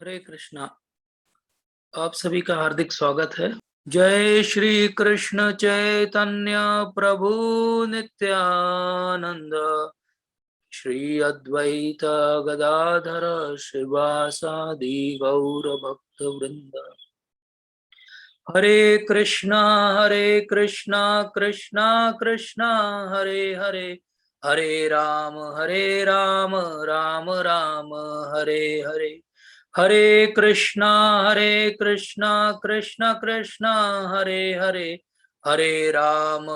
हरे कृष्णा। आप सभी का हार्दिक स्वागत है। जय श्री कृष्ण चैतन्य प्रभु नित्यानंद, श्री अद्वैत गदाधर श्रीवासादि गौर भक्त वृंद। हरे कृष्णा कृष्णा कृष्णा हरे हरे, हरे राम राम राम हरे हरे। हरे कृष्णा कृष्णा कृष्णा हरे हरे, हरे राम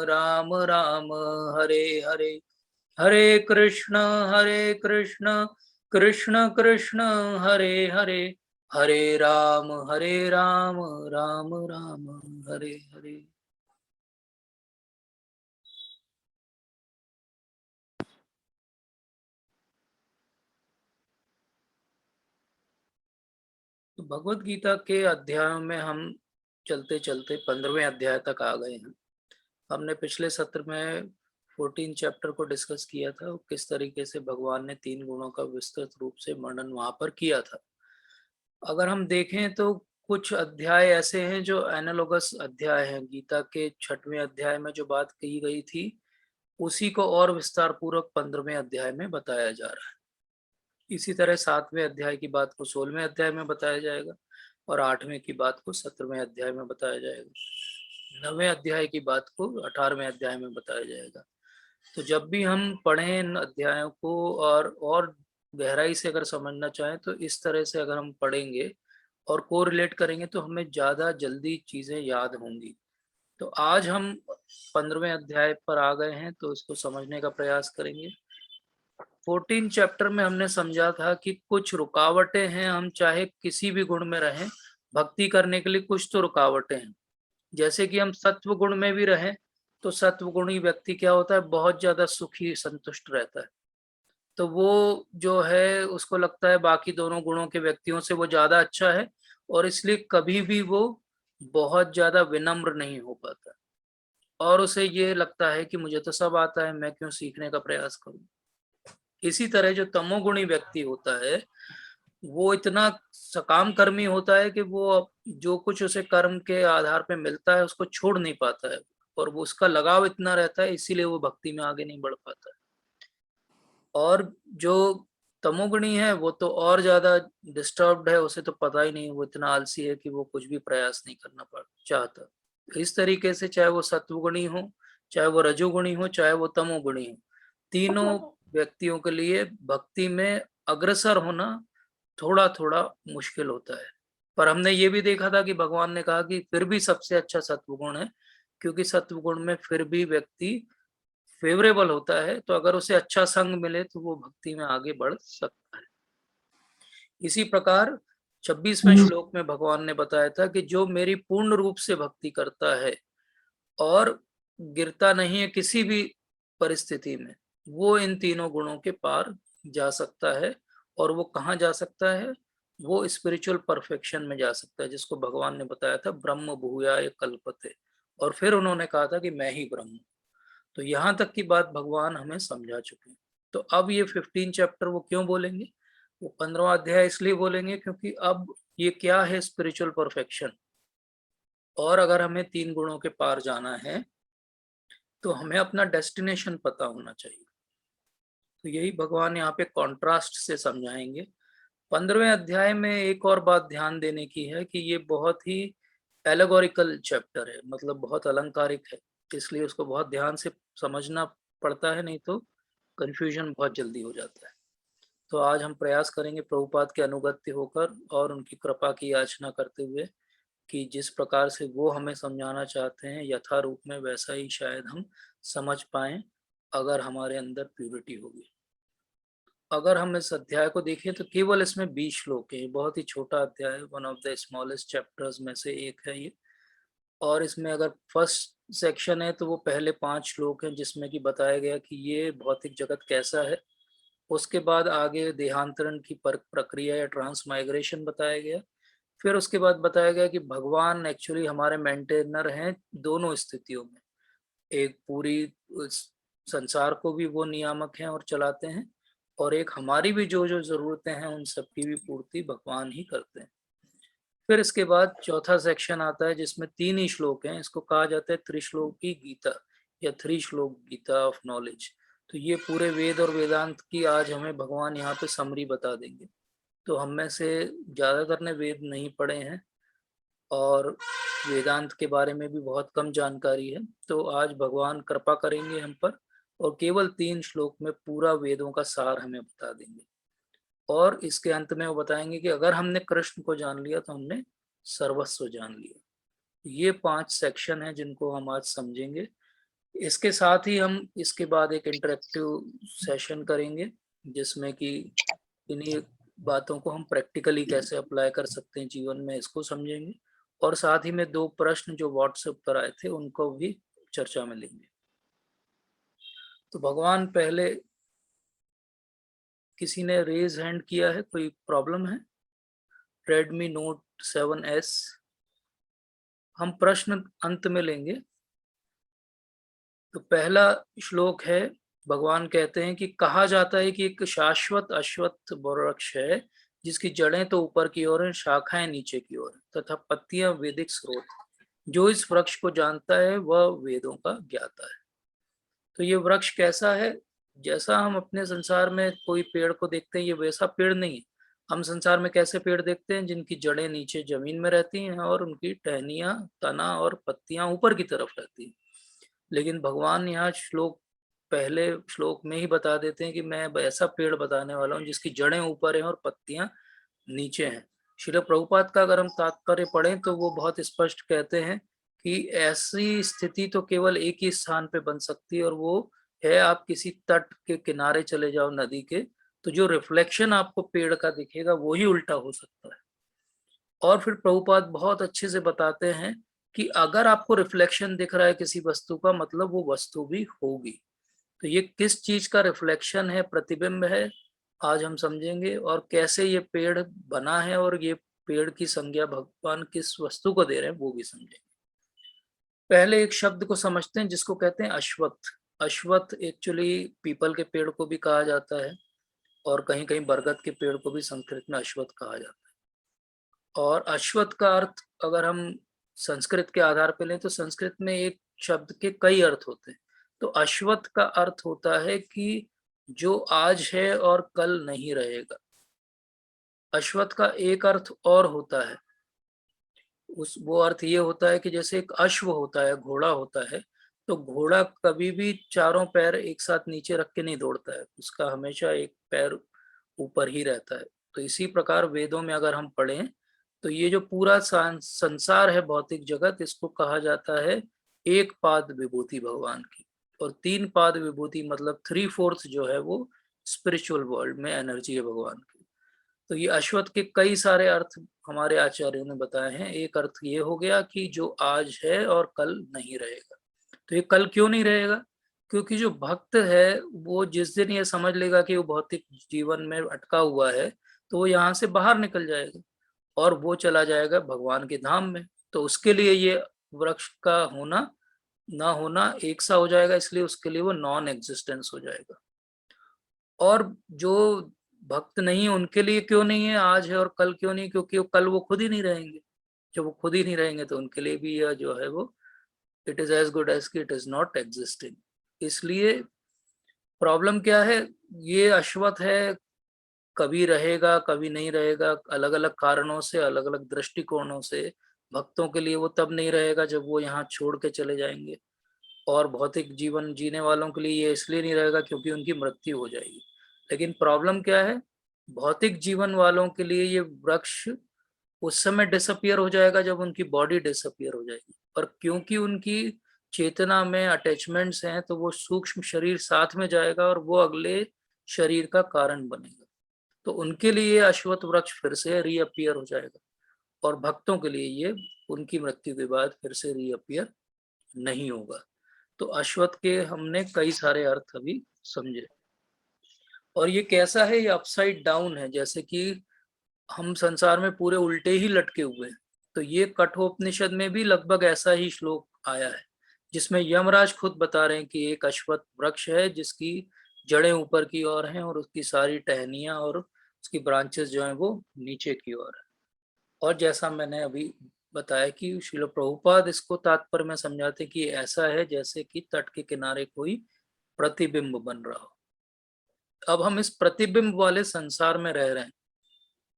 राम राम हरे हरे। हरे कृष्ण कृष्ण कृष्ण हरे हरे, हरे राम राम राम हरे हरे। तो भगवत गीता के अध्यायों में हम चलते चलते 15वें अध्याय तक आ गए हैं। हमने पिछले सत्र में 14 चैप्टर को डिस्कस किया था, किस तरीके से भगवान ने 3 गुणों का विस्तृत रूप से वर्णन वहां पर किया था। अगर हम देखें तो कुछ अध्याय ऐसे हैं जो एनालोगस अध्याय हैं। गीता के 6वें अध्याय में जो बात कही गई थी उसी को और विस्तार पूर्वक 15वें अध्याय में बताया जा रहा है। इसी तरह 7वें अध्याय की बात को 16वें अध्याय में बताया जाएगा और 8वें की बात को 17वें अध्याय में बताया जाएगा। 9वें अध्याय की बात को 18वें अध्याय में बताया जाएगा। तो जब भी हम पढ़ें इन अध्यायों को और गहराई से अगर समझना चाहें तो इस तरह से अगर हम पढ़ेंगे और को रिलेट करेंगे तो हमें ज़्यादा जल्दी चीज़ें याद होंगी। तो आज हम 15वें अध्याय पर आ गए हैं, तो इसको समझने का प्रयास करेंगे। 14 चैप्टर में हमने समझा था कि कुछ रुकावटें हैं, हम चाहे किसी भी गुण में रहें, भक्ति करने के लिए कुछ तो रुकावटें हैं। जैसे कि हम सत्व गुण में भी रहें तो सत्व गुणी व्यक्ति क्या होता है, बहुत ज्यादा सुखी संतुष्ट रहता है। तो वो जो है उसको लगता है बाकी दोनों गुणों के व्यक्तियों से वो ज्यादा अच्छा है और इसलिए कभी भी वो बहुत ज्यादा विनम्र नहीं हो पाता और उसे ये लगता है कि मुझे तो सब आता है, मैं क्यों सीखने का प्रयास करूं। इसी तरह जो तमोगुणी व्यक्ति होता है वो इतना सकाम कर्मी होता है कि वो जो कुछ उसे कर्म के आधार पे मिलता है उसको छोड़ नहीं पाता है और वो उसका लगाव इतना रहता है, इसीलिए वो भक्ति में आगे नहीं बढ़ पाता है। और जो तमोगुणी है वो तो और ज्यादा डिस्टर्ब्ड है, उसे तो पता ही नहीं, वो इतना आलसी है कि वो कुछ भी प्रयास नहीं करना पड़ चाहता। तो इस तरीके से चाहे वो सत्वगुणी हो, चाहे वो रजोगुणी हो, चाहे वो तमोगुणी हो, तीनों व्यक्तियों के लिए भक्ति में अग्रसर होना थोड़ा थोड़ा मुश्किल होता है। पर हमने ये भी देखा था कि भगवान ने कहा कि फिर भी सबसे अच्छा सत्वगुण है, क्योंकि सत्वगुण में फिर भी व्यक्ति फेवरेबल होता है, तो अगर उसे अच्छा संग मिले तो वो भक्ति में आगे बढ़ सकता है। इसी प्रकार 26वें श्लोक में भगवान ने बताया था कि जो मेरी पूर्ण रूप से भक्ति करता है और गिरता नहीं है किसी भी परिस्थिति में, वो इन तीनों गुणों के पार जा सकता है। और वो कहाँ जा सकता है, वो स्पिरिचुअल परफेक्शन में जा सकता है, जिसको भगवान ने बताया था ब्रह्म भूयाय कल्पते। और फिर उन्होंने कहा था कि मैं ही ब्रह्म। तो यहाँ तक की बात भगवान हमें समझा चुके हैं। तो अब ये 15 चैप्टर वो क्यों बोलेंगे, वो 15वां अध्याय इसलिए बोलेंगे क्योंकि अब ये क्या है स्पिरिचुअल परफेक्शन, और अगर हमें 3 गुणों के पार जाना है तो हमें अपना डेस्टिनेशन पता होना चाहिए। तो यही भगवान यहाँ पे कॉन्ट्रास्ट से समझाएंगे। 15वें अध्याय में एक और बात ध्यान देने की है कि ये बहुत ही एलेगोरिकल चैप्टर है, मतलब बहुत अलंकारिक है, इसलिए उसको बहुत ध्यान से समझना पड़ता है, नहीं तो कंफ्यूजन बहुत जल्दी हो जाता है। तो आज हम प्रयास करेंगे प्रभुपाद के अनुगत्य होकर और उनकी कृपा की याचना करते हुए कि जिस प्रकार से वो हमें समझाना चाहते हैं यथा रूप में वैसा ही शायद हम समझ पाए, अगर हमारे अंदर प्यूरिटी होगी। अगर हम इस अध्याय को देखें तो केवल इसमें 20 श्लोक हैं, बहुत ही छोटा अध्याय है, one of the smallest chapters में से एक है ये। और इसमें अगर फर्स्ट सेक्शन है तो वो पहले 5 श्लोक हैं जिसमें कि बताया गया कि ये भौतिक जगत कैसा है। उसके बाद आगे देहांतरण की प्रक्रिया या ट्रांसमाइग्रेशन बताया गया। फिर उसके बाद बताया गया कि भगवान एक्चुअली हमारे मेंटेनर हैं दोनों स्थितियों में। एक पूरी संसार को भी वो नियामक हैं और चलाते हैं, और एक हमारी भी जो जो जरूरतें हैं उन सब की भी पूर्ति भगवान ही करते हैं। फिर इसके बाद चौथा सेक्शन आता है जिसमें 3 ही श्लोक हैं। इसको कहा जाता है त्रिश्लोकी गीता या थ्री श्लोक गीता ऑफ नॉलेज। तो ये पूरे वेद और वेदांत की आज हमें भगवान यहाँ पे समरी बता देंगे। तो हम में से ज्यादातर ने वेद नहीं पढ़े हैं और वेदांत के बारे में भी बहुत कम जानकारी है। तो आज भगवान कृपा करेंगे हम पर और केवल 3 श्लोक में पूरा वेदों का सार हमें बता देंगे। और इसके अंत में वो बताएंगे कि अगर हमने कृष्ण को जान लिया तो हमने सर्वस्व जान लिया। ये 5 सेक्शन हैं जिनको हम आज समझेंगे। इसके साथ ही हम इसके बाद एक इंटरेक्टिव सेशन करेंगे जिसमें कि इन्हीं बातों को हम प्रैक्टिकली कैसे अप्लाई कर सकते हैं जीवन में, इसको समझेंगे। और साथ ही में 2 प्रश्न जो व्हाट्सएप पर आए थे उनको भी चर्चा में लेंगे। तो भगवान पहले, किसी ने रेज हैंड किया है, कोई प्रॉब्लम है? Redmi note 7S। हम प्रश्न अंत में लेंगे। तो पहला श्लोक है, भगवान कहते हैं कि कहा जाता है कि एक शाश्वत अश्वत्थ वृक्ष है जिसकी जड़ें तो ऊपर की ओर हैं, शाखाएं नीचे की ओर हैं तथा पत्तियां वैदिक स्रोत। जो इस वृक्ष को जानता है वह वेदों का ज्ञाता है। तो ये वृक्ष कैसा है? जैसा हम अपने संसार में कोई पेड़ को देखते हैं ये वैसा पेड़ नहीं है। हम संसार में कैसे पेड़ देखते हैं? जिनकी जड़ें नीचे जमीन में रहती हैं और उनकी टहनियां, तना और पत्तियां ऊपर की तरफ रहती हैं। लेकिन भगवान यहाँ पहले श्लोक में ही बता देते हैं कि मैं ऐसा पेड़ बताने वाला हूँ जिसकी जड़ें ऊपर हैं और पत्तियां नीचे हैं। श्रील प्रभुपाद का अगर हम तात्पर्य पढ़ें तो वो बहुत स्पष्ट कहते हैं कि ऐसी स्थिति तो केवल एक ही स्थान पे बन सकती है और वो है आप किसी तट के किनारे चले जाओ नदी के, तो जो रिफ्लेक्शन आपको पेड़ का दिखेगा वो ही उल्टा हो सकता है। और फिर प्रभुपाद बहुत अच्छे से बताते हैं कि अगर आपको रिफ्लेक्शन दिख रहा है किसी वस्तु का, मतलब वो वस्तु भी होगी। तो ये किस चीज का रिफ्लेक्शन है, प्रतिबिंब है, आज हम समझेंगे। और कैसे ये पेड़ बना है और ये पेड़ की संज्ञा भगवान किस वस्तु को दे रहे हैं वो भी समझेंगे। पहले एक शब्द को समझते हैं जिसको कहते हैं अश्वत्थ। अश्वत्थ एक्चुअली पीपल के पेड़ को भी कहा जाता है और कहीं कहीं बरगद के पेड़ को भी संस्कृत में अश्वत्थ कहा जाता है। और अश्वत्थ का अर्थ अगर हम संस्कृत के आधार पर लें तो संस्कृत में एक शब्द के कई अर्थ होते हैं। तो अश्वत्थ का अर्थ होता है कि जो आज है और कल नहीं रहेगा। अश्वत्थ का एक अर्थ और होता है, वो अर्थ ये होता है कि जैसे एक अश्व होता है, घोड़ा होता है, तो घोड़ा कभी भी चारों पैर एक साथ नीचे रख के नहीं दौड़ता है, उसका हमेशा एक पैर ऊपर ही रहता है। तो इसी प्रकार वेदों में अगर हम पढ़ें तो ये जो पूरा संसार है, भौतिक जगत, इसको कहा जाता है एक पाद विभूति भगवान की। और 3 पाद विभूति मतलब 3/4 जो है वो स्पिरिचुअल वर्ल्ड में एनर्जी है भगवान की। तो ये अश्वत्थ के कई सारे अर्थ हमारे आचार्यों ने बताए हैं। एक अर्थ ये हो गया कि जो आज है और कल नहीं रहेगा। तो ये कल क्यों नहीं रहेगा? क्योंकि जो भक्त है वो जिस दिन ये समझ लेगा कि वो भौतिक जीवन में अटका हुआ है तो वो यहाँ से बाहर निकल जाएगा और वो चला जाएगा भगवान के धाम में। तो उसके लिए ये वृक्ष का होना ना होना एक सा हो जाएगा, इसलिए उसके लिए वो नॉन एग्जिस्टेंस हो जाएगा। और जो भक्त नहीं है उनके लिए क्यों नहीं है, आज है और कल क्यों नहीं? क्योंकि वो कल वो खुद ही नहीं रहेंगे। जब वो खुद ही नहीं रहेंगे तो उनके लिए भी यह जो है वो it is as good as कि इट इज नॉट एग्जिस्टिंग। इसलिए प्रॉब्लम क्या है? ये अश्वत्थ है, कभी रहेगा कभी नहीं रहेगा, अलग अलग कारणों से, अलग अलग दृष्टिकोणों से। भक्तों के लिए वो तब नहीं रहेगा जब वो यहाँ छोड़ के चले जाएंगे, और भौतिक जीवन जीने वालों के लिए ये इसलिए नहीं रहेगा क्योंकि उनकी मृत्यु हो जाएगी। लेकिन प्रॉब्लम क्या है? भौतिक जीवन वालों के लिए ये वृक्ष उस समय डिसअपियर हो जाएगा जब उनकी बॉडी डिसअपियर हो जाएगी। और क्योंकि उनकी चेतना में अटैचमेंट्स हैं तो वो सूक्ष्म शरीर साथ में जाएगा और वो अगले शरीर का कारण बनेगा। तो उनके लिए अश्वत्थ वृक्ष फिर से रीअपियर हो जाएगा और भक्तों के लिए ये उनकी मृत्यु के बाद फिर से रीअपियर नहीं होगा। तो अश्वत्थ के हमने कई सारे अर्थ अभी समझे। और ये कैसा है? ये अपसाइड डाउन है, जैसे कि हम संसार में पूरे उल्टे ही लटके हुए हैं। तो ये कठोपनिषद में भी लगभग ऐसा ही श्लोक आया है जिसमें यमराज खुद बता रहे हैं कि एक अश्वत्थ वृक्ष है जिसकी जड़ें ऊपर की ओर हैं और उसकी सारी टहनियाँ और उसकी ब्रांचेस जो हैं वो नीचे की ओर है। और जैसा मैंने अभी बताया कि श्रील प्रभुपाद इसको तात्पर्य में समझाते कि ऐसा है जैसे कि तट के किनारे कोई प्रतिबिंब बन रहा हो। अब हम इस प्रतिबिंब वाले संसार में रह रहे हैं।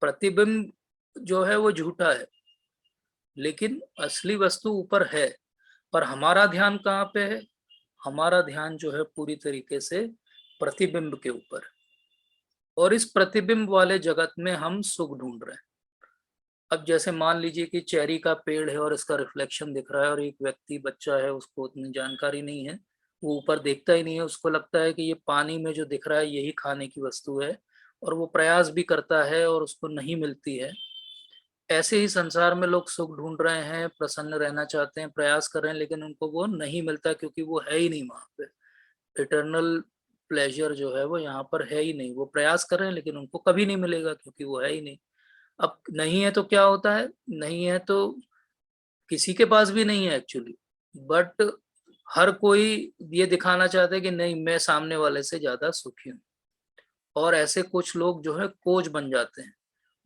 प्रतिबिंब जो है वो झूठा है, लेकिन असली वस्तु ऊपर है। पर हमारा ध्यान कहाँ पे है? हमारा ध्यान जो है पूरी तरीके से प्रतिबिंब के ऊपर। और इस प्रतिबिंब वाले जगत में हम सुख ढूंढ रहे हैं। अब जैसे मान लीजिए कि चेरी का पेड़ है और इसका रिफ्लेक्शन दिख रहा है, और एक व्यक्ति बच्चा है, उसको उतनी जानकारी नहीं है, वो ऊपर देखता ही नहीं है, उसको लगता है कि ये पानी में जो दिख रहा है यही खाने की वस्तु है, और वो प्रयास भी करता है और उसको नहीं मिलती है। ऐसे ही संसार में लोग सुख ढूंढ रहे हैं, प्रसन्न रहना चाहते हैं, प्रयास कर रहे हैं, लेकिन उनको वो नहीं मिलता क्योंकि वो है ही नहीं वहां पे। इटर्नल प्लेजर जो है वो यहाँ पर है ही नहीं। वो प्रयास कर रहे हैं लेकिन उनको कभी नहीं मिलेगा क्योंकि वो है ही नहीं। अब नहीं है तो क्या होता है? नहीं है तो किसी के पास भी नहीं है एक्चुअली, बट हर कोई ये दिखाना चाहता है कि नहीं, मैं सामने वाले से ज्यादा सुखी हूँ। और ऐसे कुछ लोग जो है कोच बन जाते हैं।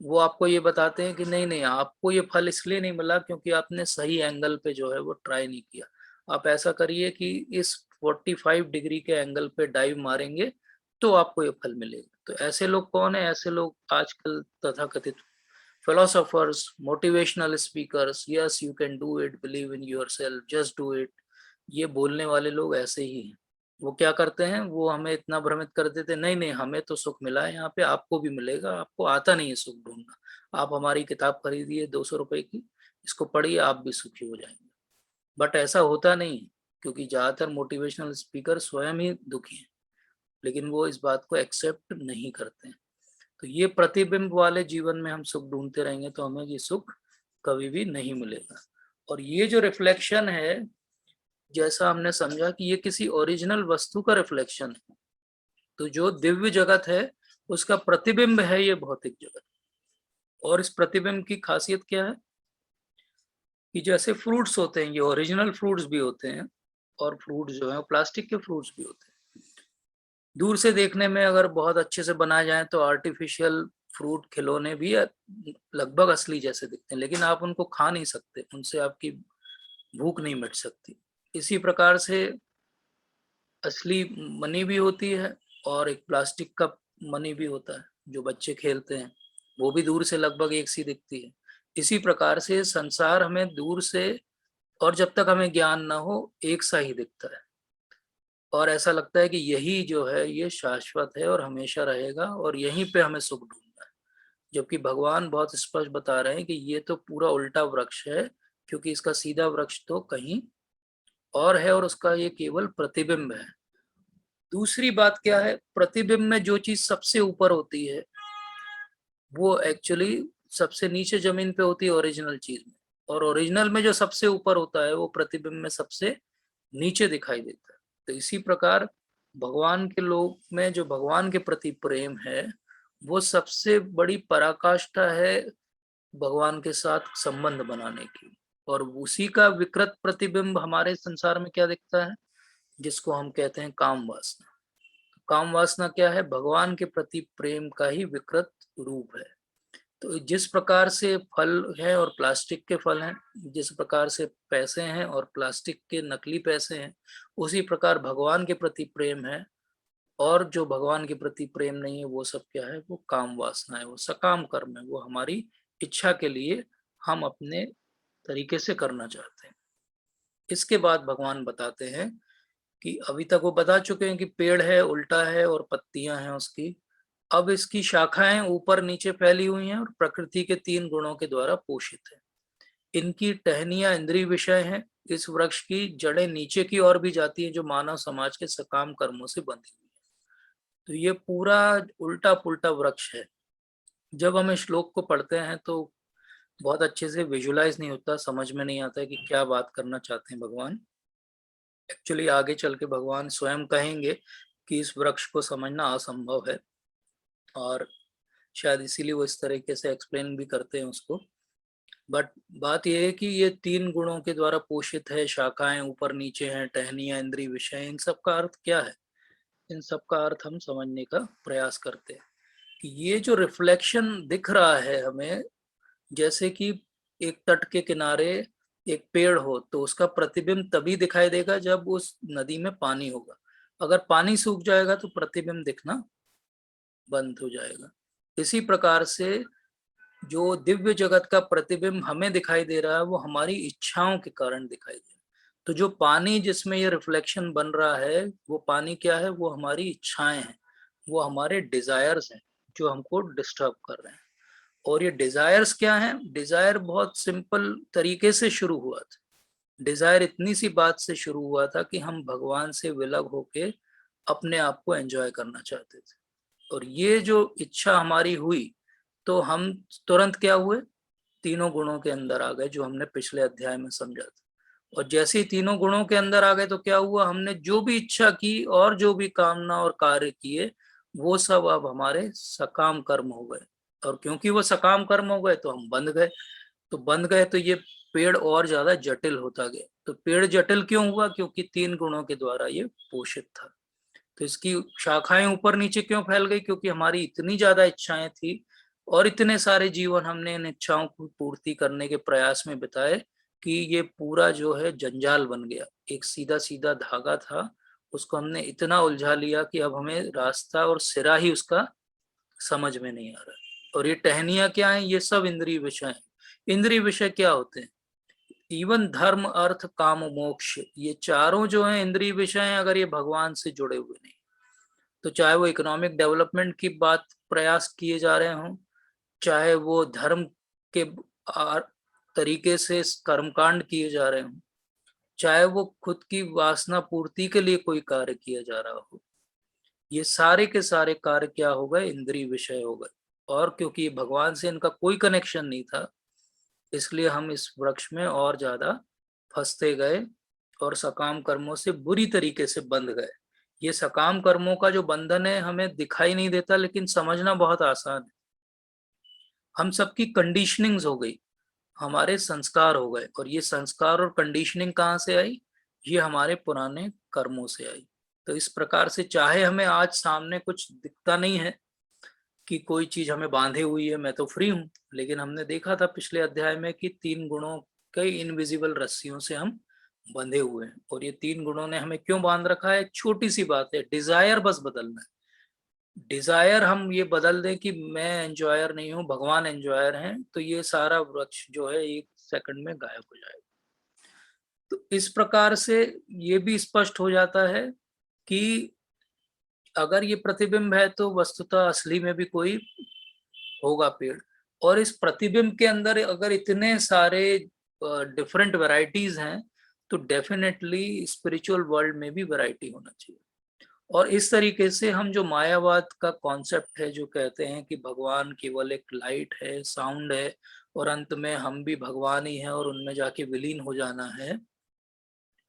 वो आपको ये बताते हैं कि नहीं नहीं, आपको ये फल इसलिए नहीं मिला क्योंकि आपने सही एंगल पे जो है वो ट्राई नहीं किया। आप ऐसा करिए कि इस 45 डिग्री के एंगल पे डाइव मारेंगे तो आपको ये फल मिलेगा। तो ऐसे लोग कौन है? ऐसे लोग आजकल तथाकथित philosophers, motivational speakers, yes you can do it, believe in yourself, just do it, ये बोलने वाले लोग ऐसे ही हैं। वो क्या करते हैं? वो हमें इतना भ्रमित कर देते, नहीं नहीं हमें तो सुख मिला है, यहाँ पे आपको भी मिलेगा, आपको आता नहीं है सुख ढूंढना। आप हमारी किताब खरीदिए 200 रुपए की, इसको पढ़िए, आप भी सुखी हो जाएंगे। बट ऐसा होता नहीं है, क्योंकि ज्यादातर मोटिवेशनल स्पीकर स्वयं ही दुखी हैं, लेकिन वो इस बात को एक्सेप्ट नहीं करते हैं। तो ये प्रतिबिंब वाले जीवन में हम सुख ढूंढते रहेंगे तो हमें ये सुख कभी भी नहीं मिलेगा। और ये जो रिफ्लेक्शन है, जैसा हमने समझा कि ये किसी ओरिजिनल वस्तु का रिफ्लेक्शन है, तो जो दिव्य जगत है उसका प्रतिबिंब है ये भौतिक जगत। और इस प्रतिबिंब की खासियत क्या है कि जैसे फ्रूट्स होते हैं, ये ओरिजिनल फ्रूट्स भी होते हैं, और फ्रूट जो है प्लास्टिक के फ्रूट्स भी होते हैं। दूर से देखने में अगर बहुत अच्छे से बनाए जाए तो आर्टिफिशियल फ्रूट खिलौने भी लगभग असली जैसे दिखते हैं, लेकिन आप उनको खा नहीं सकते, उनसे आपकी भूख नहीं मिट सकती। इसी प्रकार से असली मनी भी होती है, और एक प्लास्टिक का मनी भी होता है जो बच्चे खेलते हैं, वो भी दूर से लगभग एक सी दिखती है। इसी प्रकार से संसार हमें दूर से, और जब तक हमें ज्ञान ना हो, एक सा ही दिखता है, और ऐसा लगता है कि यही जो है ये शाश्वत है और हमेशा रहेगा, और यहीं पे हमें सुख ढूंढना है। जबकि भगवान बहुत स्पष्ट बता रहे हैं कि ये तो पूरा उल्टा वृक्ष है, क्योंकि इसका सीधा वृक्ष तो कहीं और है, और उसका ये केवल प्रतिबिंब है। दूसरी बात क्या है? प्रतिबिंब में जो चीज सबसे ऊपर होती है वो एक्चुअली सबसे नीचे जमीन पे होती है ओरिजिनल चीज में, और ओरिजिनल में जो सबसे ऊपर होता है वो प्रतिबिंब में सबसे नीचे दिखाई देता है। तो इसी प्रकार भगवान के लोक में जो भगवान के प्रति प्रेम है वो सबसे बड़ी पराकाष्ठा है भगवान के साथ संबंध बनाने की। और उसी का विकृत प्रतिबिंब हमारे संसार में क्या दिखता है, जिसको हम कहते हैं काम वासना। काम वासना क्या है? भगवान के प्रति प्रेम का ही विकृत रूप है। तो जिस प्रकार से फल है और प्लास्टिक के फल हैं, जिस प्रकार से पैसे हैं और प्लास्टिक के नकली पैसे हैं, उसी प्रकार भगवान के प्रति प्रेम है। और जो भगवान के प्रति प्रेम नहीं है वो सब क्या है? वो काम वासना है, वो सकाम कर्म है, वो हमारी इच्छा के लिए हम अपने तरीके से करना चाहते हैं। इसके बाद भगवान बताते हैं कि अभी तक वो बता चुके हैं कि पेड़ है, उल्टा है और पत्तियां हैं उसकी। अब इसकी शाखाएं ऊपर नीचे फैली हुई हैं और प्रकृति के 3 गुणों के द्वारा पोषित है। इनकी टहनियां इंद्रिय विषय हैं। इस वृक्ष की जड़ें नीचे की ओर भी जाती हैं, जो मानव समाज के सकाम कर्मों से बंधी हुई है। तो ये पूरा उल्टा पुल्टा वृक्ष है। जब हम इस श्लोक को पढ़ते हैं तो बहुत अच्छे से विजुलाइज नहीं होता, समझ में नहीं आता है कि क्या बात करना चाहते हैं भगवान। एक्चुअली आगे चल के भगवान स्वयं कहेंगे कि इस वृक्ष को समझना असंभव है, और शायद इसीलिए वो इस तरीके से एक्सप्लेन भी करते हैं उसको। बट बात यह है कि ये 3 गुणों के द्वारा पोषित है, शाखाएं ऊपर नीचे हैं, टहनियां इंद्रिय विषय, इन सब का अर्थ क्या है? इन सब का अर्थ हम समझने का प्रयास करते हैं कि ये जो रिफ्लेक्शन दिख रहा है हमें, जैसे कि एक तट के किनारे एक पेड़ हो तो उसका प्रतिबिंब तभी दिखाई देगा जब उस नदी में पानी होगा। अगर पानी सूख जाएगा तो प्रतिबिंब दिखना बंद हो जाएगा। इसी प्रकार से जो दिव्य जगत का प्रतिबिंब हमें दिखाई दे रहा है वो हमारी इच्छाओं के कारण दिखाई दे रहा है। तो जो पानी जिसमें ये रिफ्लेक्शन बन रहा है वो पानी क्या है, वो हमारी इच्छाएं हैं, वो हमारे डिजायर्स हैं जो हमको डिस्टर्ब कर रहे हैं। और ये डिजायर्स क्या हैं? डिजायर बहुत सिंपल तरीके से शुरू हुआ था। डिजायर इतनी सी बात से शुरू हुआ था कि हम भगवान से विलग होके अपने आप को एंजॉय करना चाहते थे। और ये जो इच्छा हमारी हुई तो हम तुरंत क्या हुए, तीनों गुणों के अंदर आ गए, जो हमने पिछले अध्याय में समझा था। और जैसे ही तीनों गुणों के अंदर आ गए तो क्या हुआ, हमने जो भी इच्छा की और जो भी कामना और कार्य किए वो सब अब हमारे सकाम कर्म हो गए। और क्योंकि वो सकाम कर्म हो गए तो हम बंध गए। तो बंध गए तो ये पेड़ और ज्यादा जटिल होता गया। तो पेड़ जटिल क्यों हुआ? क्योंकि तीन गुणों के द्वारा ये पोषित था। तो इसकी शाखाएं ऊपर नीचे क्यों फैल गई? क्योंकि हमारी इतनी ज्यादा इच्छाएं थी और इतने सारे जीवन हमने इन इच्छाओं को पूर्ति करने के प्रयास में बिताए कि ये पूरा जो है जंजाल बन गया। एक सीधा सीधा धागा था, उसको हमने इतना उलझा लिया कि अब हमें रास्ता और सिरा ही उसका समझ में नहीं आ रहा। और ये टहनियां क्या है? ये सब इंद्रिय विषय हैं। इंद्रिय विषय क्या होते हैं? इवन धर्म अर्थ काम मोक्ष, ये चारों जो है इंद्रिय विषय हैं, अगर ये भगवान से जुड़े हुए नहीं, तो चाहे वो इकोनॉमिक डेवलपमेंट की बात प्रयास किए जा रहे हों, चाहे वो धर्म के तरीके से कर्मकांड किए जा रहे हों, चाहे वो खुद की वासना पूर्ति के लिए कोई कार्य किया जा रहा हो, ये सारे के सारे कार्य क्या हो गए? इंद्रिय विषय हो गए। और क्योंकि भगवान से इनका कोई कनेक्शन नहीं था, इसलिए हम इस वृक्ष में और ज्यादा फंसते गए और सकाम कर्मों से बुरी तरीके से बंध गए। ये सकाम कर्मों का जो बंधन है हमें दिखाई नहीं देता, लेकिन समझना बहुत आसान है। हम सबकी कंडीशनिंग्स हो गई, हमारे संस्कार हो गए। और ये संस्कार और कंडीशनिंग कहाँ से आई? ये हमारे पुराने कर्मों से आई। तो इस प्रकार से चाहे हमें आज सामने कुछ दिखता नहीं है कि कोई चीज हमें बांधे हुई है, मैं तो फ्री हूं, लेकिन हमने देखा था पिछले अध्याय में कि तीन गुणों के इनविजिबल रस्सियों से हम बंधे हुए हैं। और ये तीन गुणों ने हमें क्यों बांध रखा है? छोटी सी बात है, डिजायर बस बदलना है। डिजायर हम ये बदल दें कि मैं एंजॉयर नहीं हूँ, भगवान एंजॉयर हैं, तो ये सारा वृक्ष जो है एक सेकंड में गायब हो जाएगा। तो इस प्रकार से ये भी स्पष्ट हो जाता है कि अगर ये प्रतिबिंब है तो वस्तुतः असली में भी कोई होगा पेड़। और इस प्रतिबिंब के अंदर अगर इतने सारे डिफरेंट वैरायटीज हैं तो डेफिनेटली स्पिरिचुअल वर्ल्ड में भी वैरायटी होना चाहिए। और इस तरीके से हम जो मायावाद का कॉन्सेप्ट है, जो कहते हैं कि भगवान केवल एक लाइट है, साउंड है, और अंत में हम भी भगवान ही हैं और उनमें जाके विलीन हो जाना है,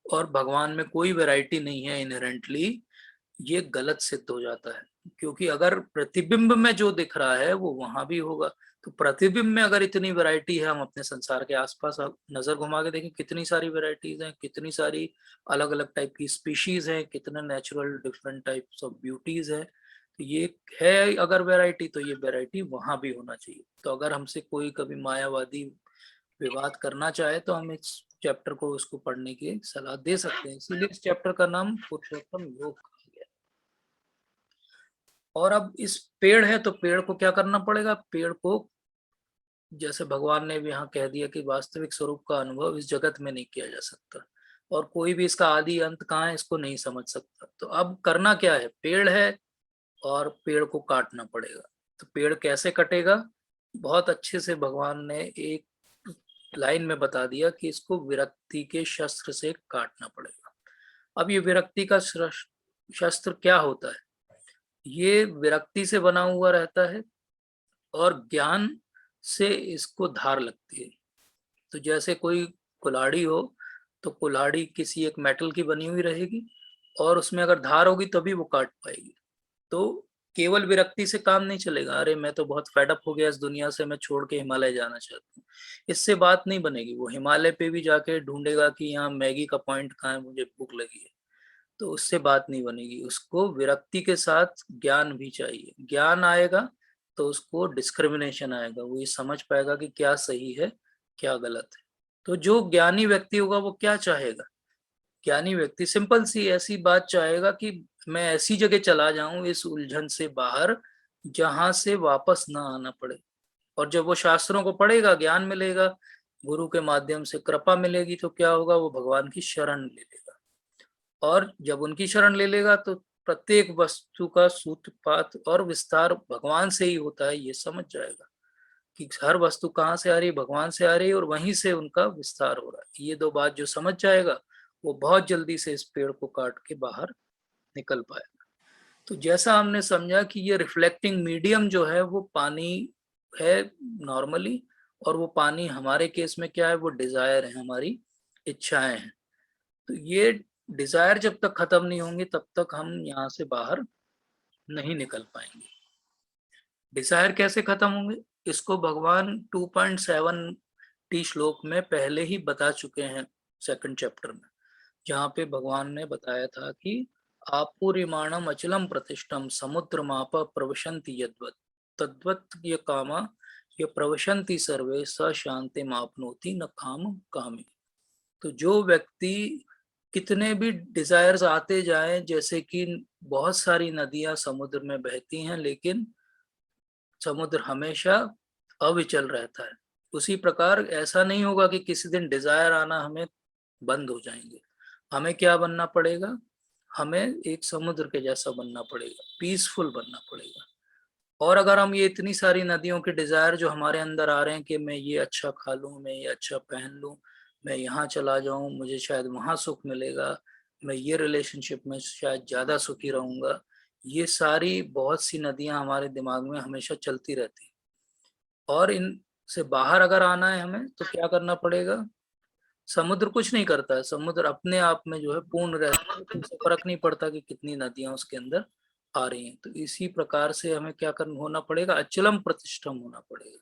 और भगवान में कोई वैरायटी नहीं है इनहेरेंटली, ये गलत सिद्ध हो जाता है। क्योंकि अगर प्रतिबिंब में जो दिख रहा है वो वहां भी होगा, तो प्रतिबिंब में अगर इतनी वैरायटी है, हम अपने संसार के आसपास नजर घुमा के देखें, कितनी सारी वैरायटीज हैं, कितनी सारी अलग अलग टाइप की स्पीशीज हैं, कितने natural different types of beauties है। तो ये है अगर वैरायटी, तो ये वैरायटी वहां भी होना चाहिए। तो अगर हमसे कोई कभी मायावादी विवाद करना चाहे तो हम इस चैप्टर को उसको पढ़ने की सलाह दे सकते हैं। इसीलिए इस चैप्टर का नाम पुरुषोत्तम योग कहा गया। और अब इस पेड़ है तो पेड़ को क्या करना पड़ेगा? पेड़ को, जैसे भगवान ने भी यहाँ कह दिया कि वास्तविक स्वरूप का अनुभव इस जगत में नहीं किया जा सकता, और कोई भी इसका आदि अंत कहाँ है इसको नहीं समझ सकता। तो अब करना क्या है? पेड़ है और पेड़ को काटना पड़ेगा। तो पेड़ कैसे कटेगा? बहुत अच्छे से भगवान ने एक लाइन में बता दिया कि इसको विरक्ति के शस्त्र से काटना पड़ेगा। अब ये विरक्ति का शस्त्र क्या होता है? ये विरक्ति से बना हुआ रहता है और ज्ञान से इसको धार लगती है। तो जैसे कोई कुल्हाड़ी हो तो कुल्हाड़ी किसी एक मेटल की बनी हुई रहेगी और उसमें अगर धार होगी तभी वो काट पाएगी। तो केवल विरक्ति से काम नहीं चलेगा, अरे मैं तो बहुत फेडअप हो गया इस दुनिया से, मैं छोड़ के हिमालय जाना चाहता हूँ, इससे बात नहीं बनेगी। वो हिमालय पे भी जाके ढूंढेगा कि यहाँ मैगी का पॉइंट कहाँ है, मुझे भूख लगी है। तो उससे बात नहीं बनेगी। उसको विरक्ति के साथ ज्ञान भी चाहिए। ज्ञान आएगा तो उसको डिस्क्रिमिनेशन आएगा, वो ये समझ पाएगा कि क्या सही है क्या गलत है। तो जो ज्ञानी व्यक्ति होगा वो क्या चाहेगा? ज्ञानी व्यक्ति सिंपल सी ऐसी बात चाहेगा कि मैं ऐसी जगह चला जाऊं इस उलझन से बाहर जहां से वापस ना आना पड़े। और जब वो शास्त्रों को पढ़ेगा, ज्ञान मिलेगा, गुरु के माध्यम से कृपा मिलेगी, तो क्या होगा, वो भगवान की शरण ले लेगा। और जब उनकी शरण ले लेगा तो प्रत्येक वस्तु का सूत्रपात और विस्तार भगवान से ही होता है, ये समझ जाएगा कि हर वस्तु कहाँ से आ रही है, भगवान से आ रही है, और वहीं से उनका विस्तार हो रहा है। ये दो बात जो समझ जाएगा वो बहुत जल्दी से इस पेड़ को काट के बाहर निकल पाएगा। तो जैसा हमने समझा कि ये रिफ्लेक्टिंग मीडियम जो है वो पानी है नॉर्मली, और वो पानी हमारे केस में क्या है, वो डिजायर है, हमारी इच्छाएं हैं। तो ये डिजायर जब तक खत्म नहीं होंगी तब तक हम यहाँ से बाहर नहीं निकल पाएंगे। डिजायर कैसे खत्म होंगे, इसको भगवान 2.7 टी श्लोक में पहले ही बता चुके हैं, सेकंड चैप्टर में, जहाँ पे भगवान ने बताया था कि आपूर्यमाणम अचलम प्रतिष्ठम समुद्र माप प्रवशंति यद्वत तद्वत ये कामा ये प्रवशंति सर्वे स शांति मापनोति न काम कामी। तो जो व्यक्ति कितने भी डिजायर्स आते जाएं, जैसे कि बहुत सारी नदियां समुद्र में बहती हैं लेकिन समुद्र हमेशा अविचल रहता है, उसी प्रकार ऐसा नहीं होगा कि किसी दिन डिजायर आना हमें बंद हो जाएंगे। हमें क्या बनना पड़ेगा, हमें एक समुद्र के जैसा बनना पड़ेगा, पीसफुल बनना पड़ेगा। और अगर हम ये इतनी सारी नदियों के डिजायर जो हमारे अंदर आ रहे हैं कि मैं ये अच्छा खा लूं, मैं ये अच्छा पहन लूं, मैं यहाँ चला जाऊं, मुझे शायद वहां सुख मिलेगा, मैं ये रिलेशनशिप में शायद ज्यादा सुखी रहूंगा, ये सारी बहुत सी नदियां हमारे दिमाग में हमेशा चलती रहती। और इन से बाहर अगर आना है हमें तो क्या करना पड़ेगा? समुद्र कुछ नहीं करता है, समुद्र अपने आप में जो है पूर्ण रहता है, तो उसे फर्क नहीं पड़ता कि कितनी नदियां उसके अंदर आ रही हैं। तो इसी प्रकार से हमें क्या करना होना पड़ेगा, अचलम प्रतिष्ठम होना पड़ेगा,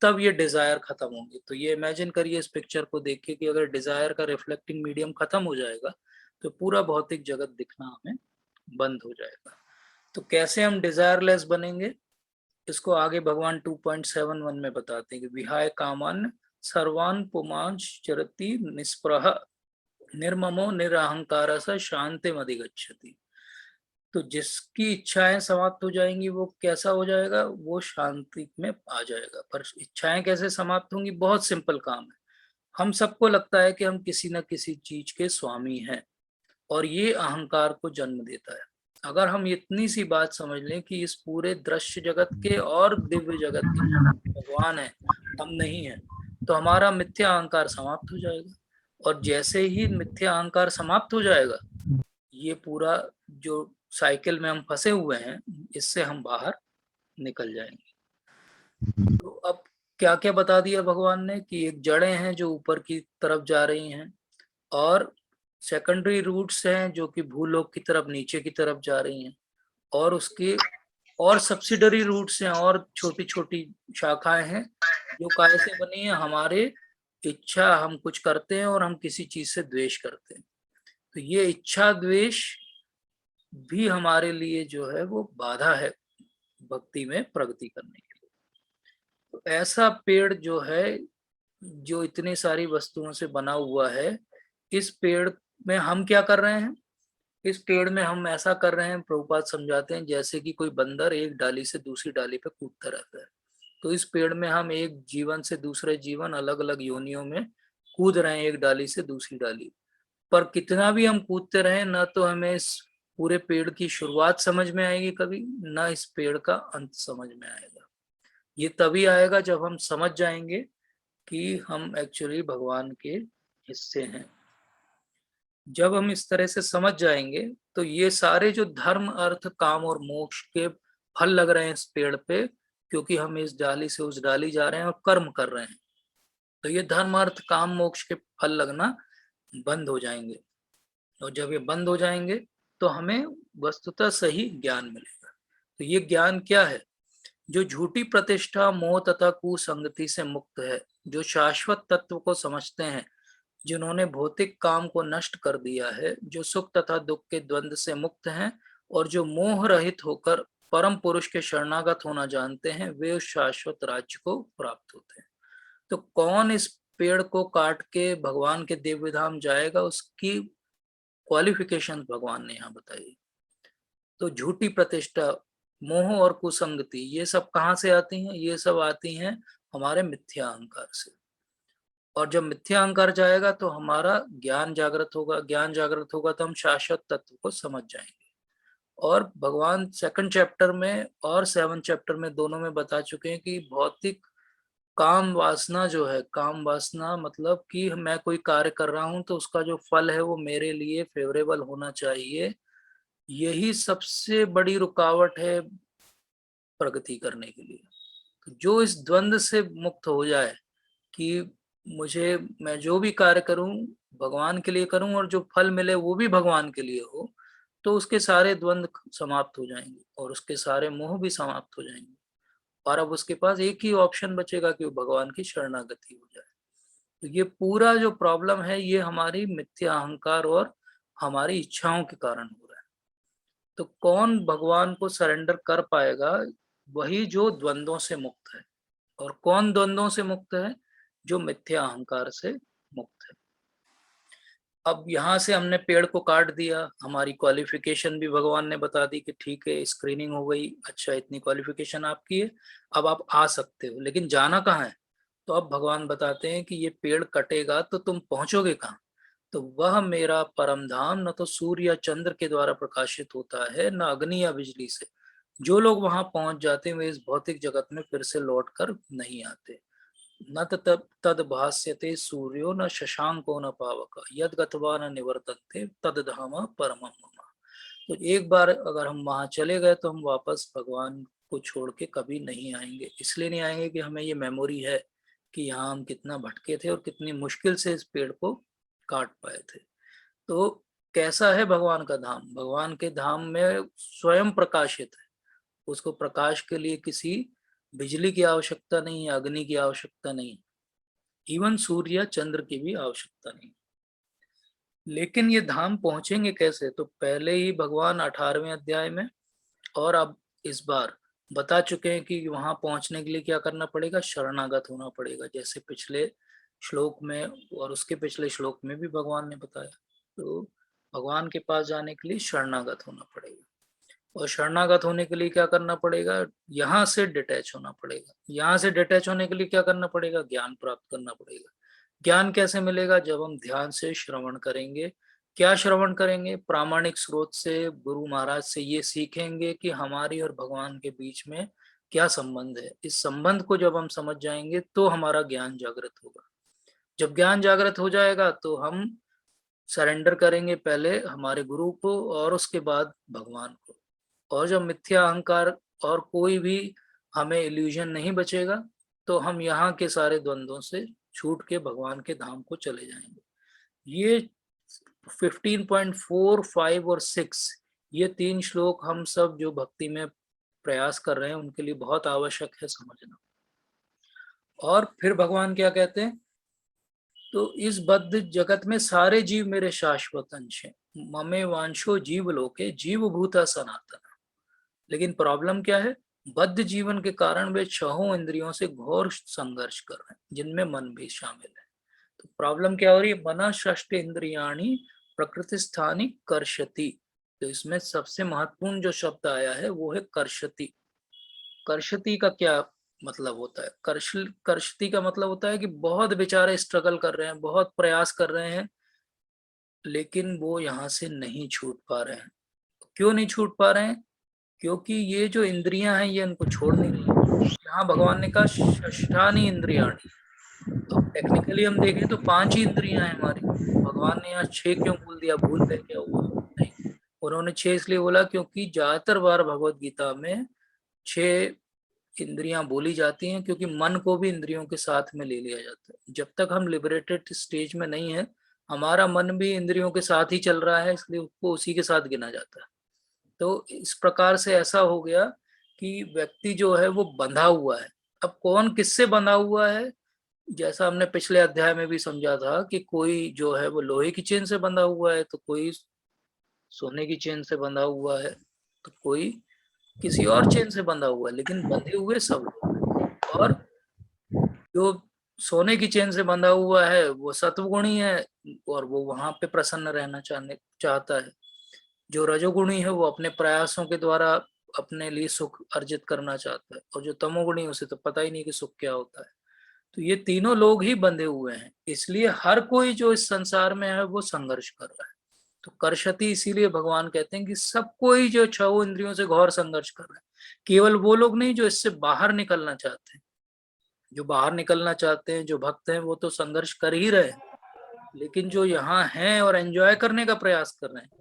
तब ये डिजायर खत्म होंगे। तो ये इमेजिन करिए इस पिक्चर को देख के कि अगर डिजायर का रिफ्लेक्टिंग मीडियम खत्म हो जाएगा तो पूरा भौतिक जगत दिखना हमें बंद हो जाएगा। तो कैसे हम डिजायरलेस बनेंगे, इसको आगे भगवान 2.71 में बताते हैं कि विहाय कामान सर्वान पुमांश चरति निस्पृह निर्ममो निरहंकार स शांति अधिगच्छति। तो जिसकी इच्छाएं समाप्त हो जाएंगी वो कैसा हो जाएगा, वो शांति में आ जाएगा। पर इच्छाएं कैसे समाप्त होंगी, बहुत सिंपल काम है। हम सबको लगता है कि हम किसी न किसी चीज के स्वामी हैं, और ये अहंकार को जन्म देता है। अगर हम इतनी सी बात समझ लें कि इस पूरे दृश्य जगत के और दिव्य जगत के भगवान है, हम नहीं है, तो हमारा मिथ्या अहंकार समाप्त हो जाएगा। और जैसे ही मिथ्या अहंकार समाप्त हो जाएगा, ये पूरा जो साइकिल में हम फंसे हुए हैं इससे हम बाहर निकल जाएंगे। तो अब क्या क्या बता दिया भगवान ने कि एक जड़ें हैं जो ऊपर की तरफ जा रही हैं, और सेकेंडरी रूट्स हैं जो कि भूलोक की तरफ नीचे की तरफ जा रही हैं, और उसके और सब्सिडरी रूट्स हैं और छोटी छोटी शाखाएं हैं जो काय से बनी है, हमारे इच्छा, हम कुछ करते हैं और हम किसी चीज से द्वेष करते हैं। तो ये इच्छा द्वेष भी हमारे लिए जो है वो बाधा है भक्ति में प्रगति करने के लिए। तो ऐसा पेड़ जो है, जो इतनी सारी वस्तुओं से बना हुआ है, इस पेड़ में हम क्या कर रहे हैं, इस पेड़ में हम ऐसा कर रहे हैं, प्रभुपाद समझाते हैं, जैसे कि कोई बंदर एक डाली से दूसरी डाली पे कूदता रहता है। तो इस पेड़ में हम एक जीवन से दूसरे जीवन, अलग अलग योनियों में कूद रहे हैं, एक डाली से दूसरी डाली। पर कितना भी हम कूदते रहे, ना तो हमें इस पूरे पेड़ की शुरुआत समझ में आएगी कभी, ना इस पेड़ का अंत समझ में आएगा। ये तभी आएगा जब हम समझ जाएंगे कि हम एक्चुअली भगवान के हिस्से हैं। जब हम इस तरह से समझ जाएंगे तो ये सारे जो धर्म अर्थ काम और मोक्ष के फल लग रहे हैं इस पेड़ पे, क्योंकि हम इस डाली से उस डाली जा रहे हैं और कर्म कर रहे हैं, तो ये धर्म अर्थ काम मोक्ष के फल लगना बंद हो जाएंगे। और जब ये बंद हो जाएंगे तो हमें वस्तुतः सही ज्ञान मिलेगा। तो ये ज्ञान क्या है? जो झूठी प्रतिष्ठा मोह तथा कुसंगति से मुक्त है, जो शाश्वत तत्व को समझते हैं, जिन्होंने भौतिक काम को नष्ट कर दिया है, जो सुख तथा दुख के द्वंद्व से मुक्त हैं और जो मोह रहित होकर परम पुरुष के शरणागत होना जानते हैं, वे उस शाश्वत राज्य को प्राप्त होते हैं। तो कौन इस पेड़ को काट के भगवान के दिव्य धाम जाएगा, उसकी क्वालिफिकेशन भगवान ने यहाँ बताई। तो झूठी प्रतिष्ठा, मोह और कुसंगति, ये सब कहाँ से आती हैं? ये सब आती हैं हमारे मिथ्या अहंकार से। और जब मिथ्या अहंकार जाएगा तो हमारा ज्ञान जागृत होगा, ज्ञान जागृत होगा तो हम शाश्वत तत्व को समझ जाएंगे। और भगवान सेकंड चैप्टर में और 7 चैप्टर में दोनों में बता चुके हैं कि भौतिक काम वासना जो है, काम वासना मतलब कि मैं कोई कार्य कर रहा हूं तो उसका जो फल है वो मेरे लिए फेवरेबल होना चाहिए, यही सबसे बड़ी रुकावट है प्रगति करने के लिए। तो जो इस द्वंद से मुक्त हो जाए कि मुझे, मैं जो भी कार्य करूं भगवान के लिए करूं और जो फल मिले वो भी भगवान के लिए हो, तो उसके सारे द्वंद समाप्त हो जाएंगे और उसके सारे मोह भी समाप्त हो जाएंगे। और अब उसके पास एक ही ऑप्शन बचेगा कि वो भगवान की शरणागति हो जाए। तो ये पूरा जो प्रॉब्लम है ये हमारी मिथ्या अहंकार और हमारी इच्छाओं के कारण हो रहा है। तो कौन भगवान को सरेंडर कर पाएगा? वही जो द्वंद्वों से मुक्त है। और कौन द्वंद्वों से मुक्त है? जो मिथ्या अहंकार से मुक्त है। अब यहाँ से हमने पेड़ को काट दिया, हमारी क्वालिफिकेशन भी भगवान ने बता दी कि ठीक है, स्क्रीनिंग हो गई, अच्छा इतनी क्वालिफिकेशन आपकी है, अब आप आ सकते हो। लेकिन जाना कहाँ है? तो अब भगवान बताते हैं कि ये पेड़ कटेगा तो तुम पहुंचोगे कहाँ? तो वह मेरा परम धाम न तो सूर्य या चंद्र के द्वारा प्रकाशित होता है, न अग्नि या बिजली से। जो लोग वहां पहुंच जाते हैं वे इस भौतिक जगत में फिर से लौट कर नहीं आते। न तद भास्यते सूर्यो न शशांको न पावक यद गत्वा न निवर्तन्ते तद धाम परमम मम। तो एक बार अगर हम वहां चले गए तो हम वापस भगवान को छोड़ के कभी नहीं आएंगे। इसलिए नहीं आएंगे कि हमें ये मेमोरी है कि यहाँ हम कितना भटके थे और कितनी मुश्किल से इस पेड़ को काट पाए थे। तो कैसा है भगवान का धाम? भगवान के धाम में स्वयं प्रकाशित है। उसको प्रकाश के लिए किसी बिजली की आवश्यकता नहीं है, अग्नि की आवश्यकता नहीं, इवन सूर्य चंद्र की भी आवश्यकता नहीं। लेकिन ये धाम पहुंचेंगे कैसे? तो पहले ही भगवान 18वें अध्याय में और अब इस बार बता चुके हैं कि वहां पहुंचने के लिए क्या करना पड़ेगा, शरणागत होना पड़ेगा, जैसे पिछले श्लोक में और उसके पिछले श्लोक में भी भगवान ने बताया। तो भगवान के पास जाने के लिए शरणागत होना पड़ेगा। और शरणागत होने के लिए क्या करना पड़ेगा? यहाँ से डिटैच होना पड़ेगा। यहाँ से डिटैच होने के लिए क्या करना पड़ेगा? ज्ञान प्राप्त करना पड़ेगा। ज्ञान कैसे मिलेगा? जब हम ध्यान से श्रवण करेंगे। क्या श्रवण करेंगे? प्रामाणिक स्रोत से, गुरु महाराज से ये सीखेंगे कि हमारी और भगवान के बीच में क्या संबंध है। इस संबंध को जब हम समझ जाएंगे तो हमारा ज्ञान जागृत होगा। जब ज्ञान जागृत हो जाएगा तो हम सरेंडर करेंगे पहले हमारे गुरु को और उसके बाद भगवान को। और जब मिथ्या अहंकार और कोई भी हमें इल्यूजन नहीं बचेगा तो हम यहाँ के सारे द्वंद्वों से छूट के भगवान के धाम को चले जाएंगे। ये 15.4, 5 और 6, ये 3 श्लोक हम सब जो भक्ति में प्रयास कर रहे हैं उनके लिए बहुत आवश्यक है समझना। और फिर भगवान क्या कहते हैं? तो इस बद्ध जगत में सारे जीव मेरे शाश्वत अंश हैं। ममे वांशो जीव लोके जीव भूता सनातन। लेकिन प्रॉब्लम क्या है? बद्ध जीवन के कारण वे छहों इंद्रियों से घोर संघर्ष कर रहे हैं, जिनमें मन भी शामिल है। तो प्रॉब्लम क्या हो रही है? मना षष्ठ इंद्रियाणी प्रकृति स्थानी कर्षति। तो इसमें सबसे महत्वपूर्ण जो शब्द आया है वो है कर्षति। कर्षति का क्या मतलब होता है? कर्षति का मतलब होता है कि बहुत बेचारे स्ट्रगल कर रहे हैं, बहुत प्रयास कर रहे हैं, लेकिन वो यहाँ से नहीं छूट पा रहे हैं। क्यों नहीं छूट पा रहे हैं? क्योंकि ये जो इंद्रियां हैं ये इनको छोड़ नहीं रही। यहाँ भगवान ने कहा षष्ठानी इंद्रियाणी। अब टेक्निकली हम देखें तो 5 ही इंद्रियां हैं हमारी। भगवान ने यहाँ 6 क्यों बोल दिया? भूल है क्या हुआ? नहीं, उन्होंने 6 इसलिए बोला क्योंकि ज्यादातर बार भगवत गीता में 6 इंद्रियां बोली जाती हैं, क्योंकि मन को भी इंद्रियों के साथ में ले लिया जाता है। जब तक हम लिबरेटेड स्टेज में नहीं है हमारा मन भी इंद्रियों के साथ ही चल रहा है, इसलिए उसको उसी के साथ गिना जाता है। तो इस प्रकार से ऐसा हो गया कि व्यक्ति जो है वो बंधा हुआ है। अब कौन किससे बंधा हुआ है? जैसा हमने पिछले अध्याय में भी समझा था कि कोई जो है वो लोहे की चेन से बंधा हुआ है, तो कोई सोने की चेन से बंधा हुआ है, तो कोई किसी और चेन से बंधा हुआ है, लेकिन बंधे हुए सब लोग हैं। और जो सोने की चेन से बंधा हुआ है वो सत्वगुणी है और वो वहां पे प्रसन्न रहना चाहता है। जो रजोगुणी है वो अपने प्रयासों के द्वारा अपने लिए सुख अर्जित करना चाहता है, और जो तमोगुणी है उसे तो पता ही नहीं कि सुख क्या होता है। तो ये तीनों लोग ही बंधे हुए हैं, इसलिए हर कोई जो इस संसार में है वो संघर्ष कर रहा है। तो कर्षति इसीलिए भगवान कहते हैं कि सब कोई जो छह इंद्रियों से घोर संघर्ष कर रहा है। केवल वो लोग नहीं जो इससे बाहर निकलना चाहते हैं। जो बाहर निकलना चाहते हैं, जो भक्त हैं, वो तो संघर्ष कर ही रहे हैं, लेकिन जो यहाँ हैं और एंजॉय करने का प्रयास कर रहे हैं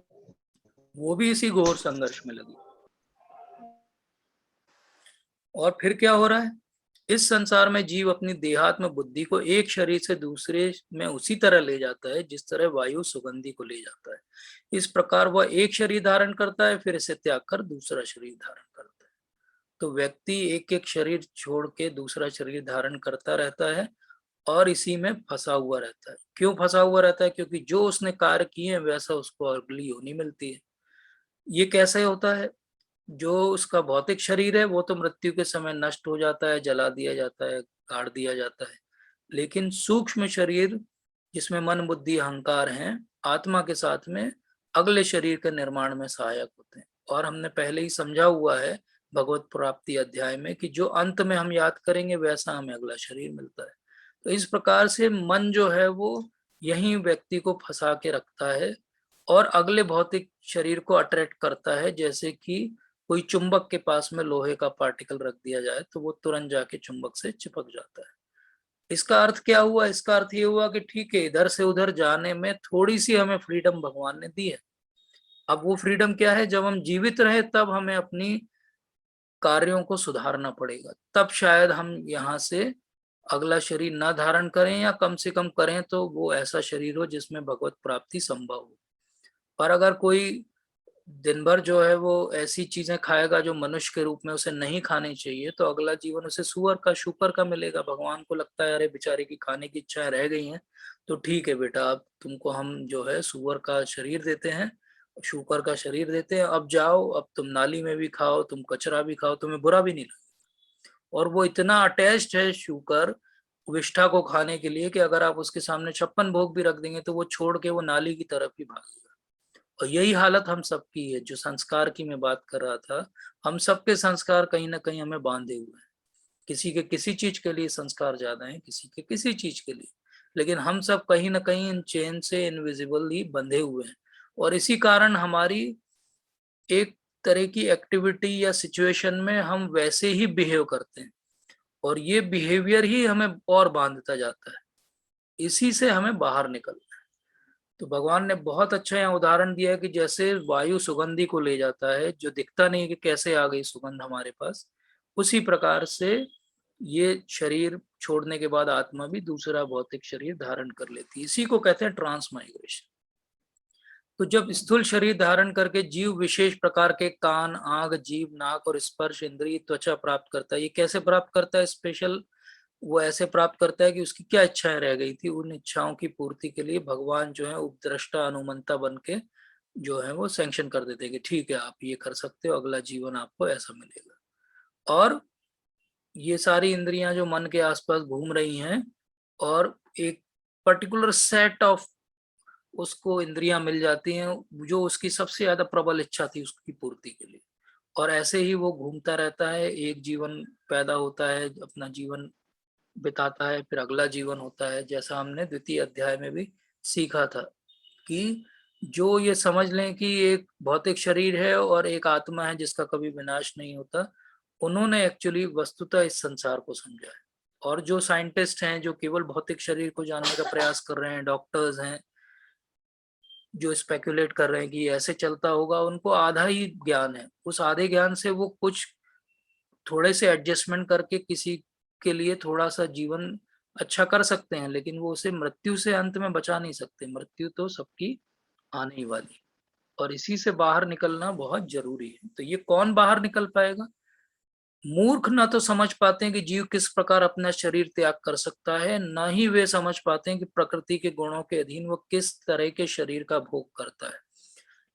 वो भी इसी घोर संघर्ष में लगे। और फिर क्या हो रहा है, इस संसार में जीव अपनी देहात्म बुद्धि को एक शरीर से दूसरे में उसी तरह ले जाता है जिस तरह वायु सुगंधि को ले जाता है। इस प्रकार वह एक शरीर धारण करता है, फिर इसे त्याग कर दूसरा शरीर धारण करता है। तो व्यक्ति एक एक शरीर छोड़ के दूसरा शरीर धारण करता रहता है और इसी में फंसा हुआ रहता है। क्यों फंसा हुआ रहता है? क्योंकि जो उसने कार्य किए हैं वैसा उसको अगली योनि मिलती है। ये कैसे होता है? जो उसका भौतिक शरीर है वो तो मृत्यु के समय नष्ट हो जाता है, जला दिया जाता है, गाड़ दिया जाता है। लेकिन सूक्ष्म शरीर जिसमें मन बुद्धि अहंकार हैं, आत्मा के साथ में अगले शरीर के निर्माण में सहायक होते हैं। और हमने पहले ही समझा हुआ है भगवत प्राप्ति अध्याय में कि जो अंत में हम याद करेंगे वैसा हमें अगला शरीर मिलता है। तो इस प्रकार से मन जो है वो यही व्यक्ति को फंसा के रखता है और अगले भौतिक शरीर को अट्रैक्ट करता है। जैसे कि कोई चुंबक के पास में लोहे का पार्टिकल रख दिया जाए तो वो तुरंत जाके चुंबक से चिपक जाता है। इसका अर्थ क्या हुआ? इसका अर्थ ये हुआ कि ठीक है, इधर से उधर जाने में थोड़ी सी हमें फ्रीडम भगवान ने दी है। अब वो फ्रीडम क्या है? जब हम जीवित रहे तब हमें अपनी कार्यों को सुधारना पड़ेगा, तब शायद हम यहाँ से अगला शरीर न धारण करें, या कम से कम करें तो वो ऐसा शरीर हो जिसमें भगवत प्राप्ति संभव हो। पर अगर कोई दिन भर जो है वो ऐसी चीजें खाएगा जो मनुष्य के रूप में उसे नहीं खानी चाहिए, तो अगला जीवन उसे सुअर का शुकर का मिलेगा। भगवान को लगता है अरे बेचारे की खाने की इच्छाएं रह गई हैं, तो ठीक है बेटा, अब तुमको हम जो है सुअर का शरीर देते हैं, शुकर का शरीर देते हैं, अब जाओ, अब तुम नाली में भी खाओ, तुम कचरा भी खाओ, तुम्हें बुरा भी नहीं लगेगा। और वो इतना अटैच्ड है शुकर विष्ठा को खाने के लिए कि अगर आप उसके सामने 56 भोग भी रख देंगे तो वो छोड़ के वो नाली की तरफ ही भागेगा। और यही हालत हम सबकी है। जो संस्कार की मैं बात कर रहा था, हम सबके संस्कार कहीं ना कहीं हमें बांधे हुए हैं। किसी के किसी चीज के लिए संस्कार ज्यादा है, किसी के किसी चीज के लिए, लेकिन हम सब कहीं ना कहीं इन चेन से इनविजिबली बंधे हुए हैं। और इसी कारण हमारी एक तरह की एक्टिविटी या सिचुएशन में हम वैसे ही बिहेव करते हैं, और ये बिहेवियर ही हमें और बांधता जाता है। इसी से हमें बाहर निकलना है। तो भगवान ने बहुत अच्छा यहाँ उदाहरण दिया है कि जैसे वायु सुगंधि को ले जाता है, जो दिखता नहीं कि कैसे आ गई सुगंध हमारे पास, उसी प्रकार से ये शरीर छोड़ने के बाद आत्मा भी दूसरा भौतिक शरीर धारण कर लेती है। इसी को कहते हैं ट्रांसमाइग्रेशन। तो जब स्थूल शरीर धारण करके जीव विशेष प्रकार के कान, आंख, जीभ, नाक और स्पर्श इंद्रिय, त्वचा प्राप्त करता है। ये कैसे प्राप्त करता है? स्पेशल वो ऐसे प्राप्त करता है कि उसकी क्या इच्छाएं रह गई थी, उन इच्छाओं की पूर्ति के लिए भगवान जो है उपद्रष्टा अनुमंता बन के जो है वो सैंक्शन कर देते हैं कि ठीक है, आप ये कर सकते हो, अगला जीवन आपको ऐसा मिलेगा। और ये सारी इंद्रियां जो मन के आसपास घूम रही हैं, और एक पर्टिकुलर सेट ऑफ उसको इंद्रियां मिल जाती हैं जो उसकी सबसे ज्यादा प्रबल इच्छा थी उसकी पूर्ति के लिए। और ऐसे ही वो घूमता रहता है, एक जीवन पैदा होता है, अपना जीवन बिताता है, फिर अगला जीवन होता है। जैसा हमने द्वितीय अध्याय में भी सीखा था कि जो ये समझ लें कि एक भौतिक शरीर है और एक आत्मा है जिसका कभी विनाश नहीं होता, उन्होंने एक्चुअली वस्तुतः इस संसार को समझा है। और जो साइंटिस्ट हैं जो केवल भौतिक शरीर को जानने का प्रयास कर रहे हैं, डॉक्टर्स हैं जो स्पेकुलेट कर रहे हैं कि ऐसे चलता होगा, उनको आधा ही ज्ञान है। उस आधे ज्ञान से वो कुछ थोड़े से एडजस्टमेंट करके किसी के लिए थोड़ा सा जीवन अच्छा कर सकते हैं, लेकिन वो उसे मृत्यु से अंत में बचा नहीं सकते। मृत्यु तो सबकी आने ही वाली, और इसी से बाहर निकलना बहुत जरूरी है। तो ये कौन बाहर निकल पाएगा? मूर्ख ना तो समझ पाते हैं कि जीव किस प्रकार अपना शरीर त्याग कर सकता है, ना ही वे समझ पाते हैं कि प्रकृति के गुणों के अधीन वो किस तरह के शरीर का भोग करता है।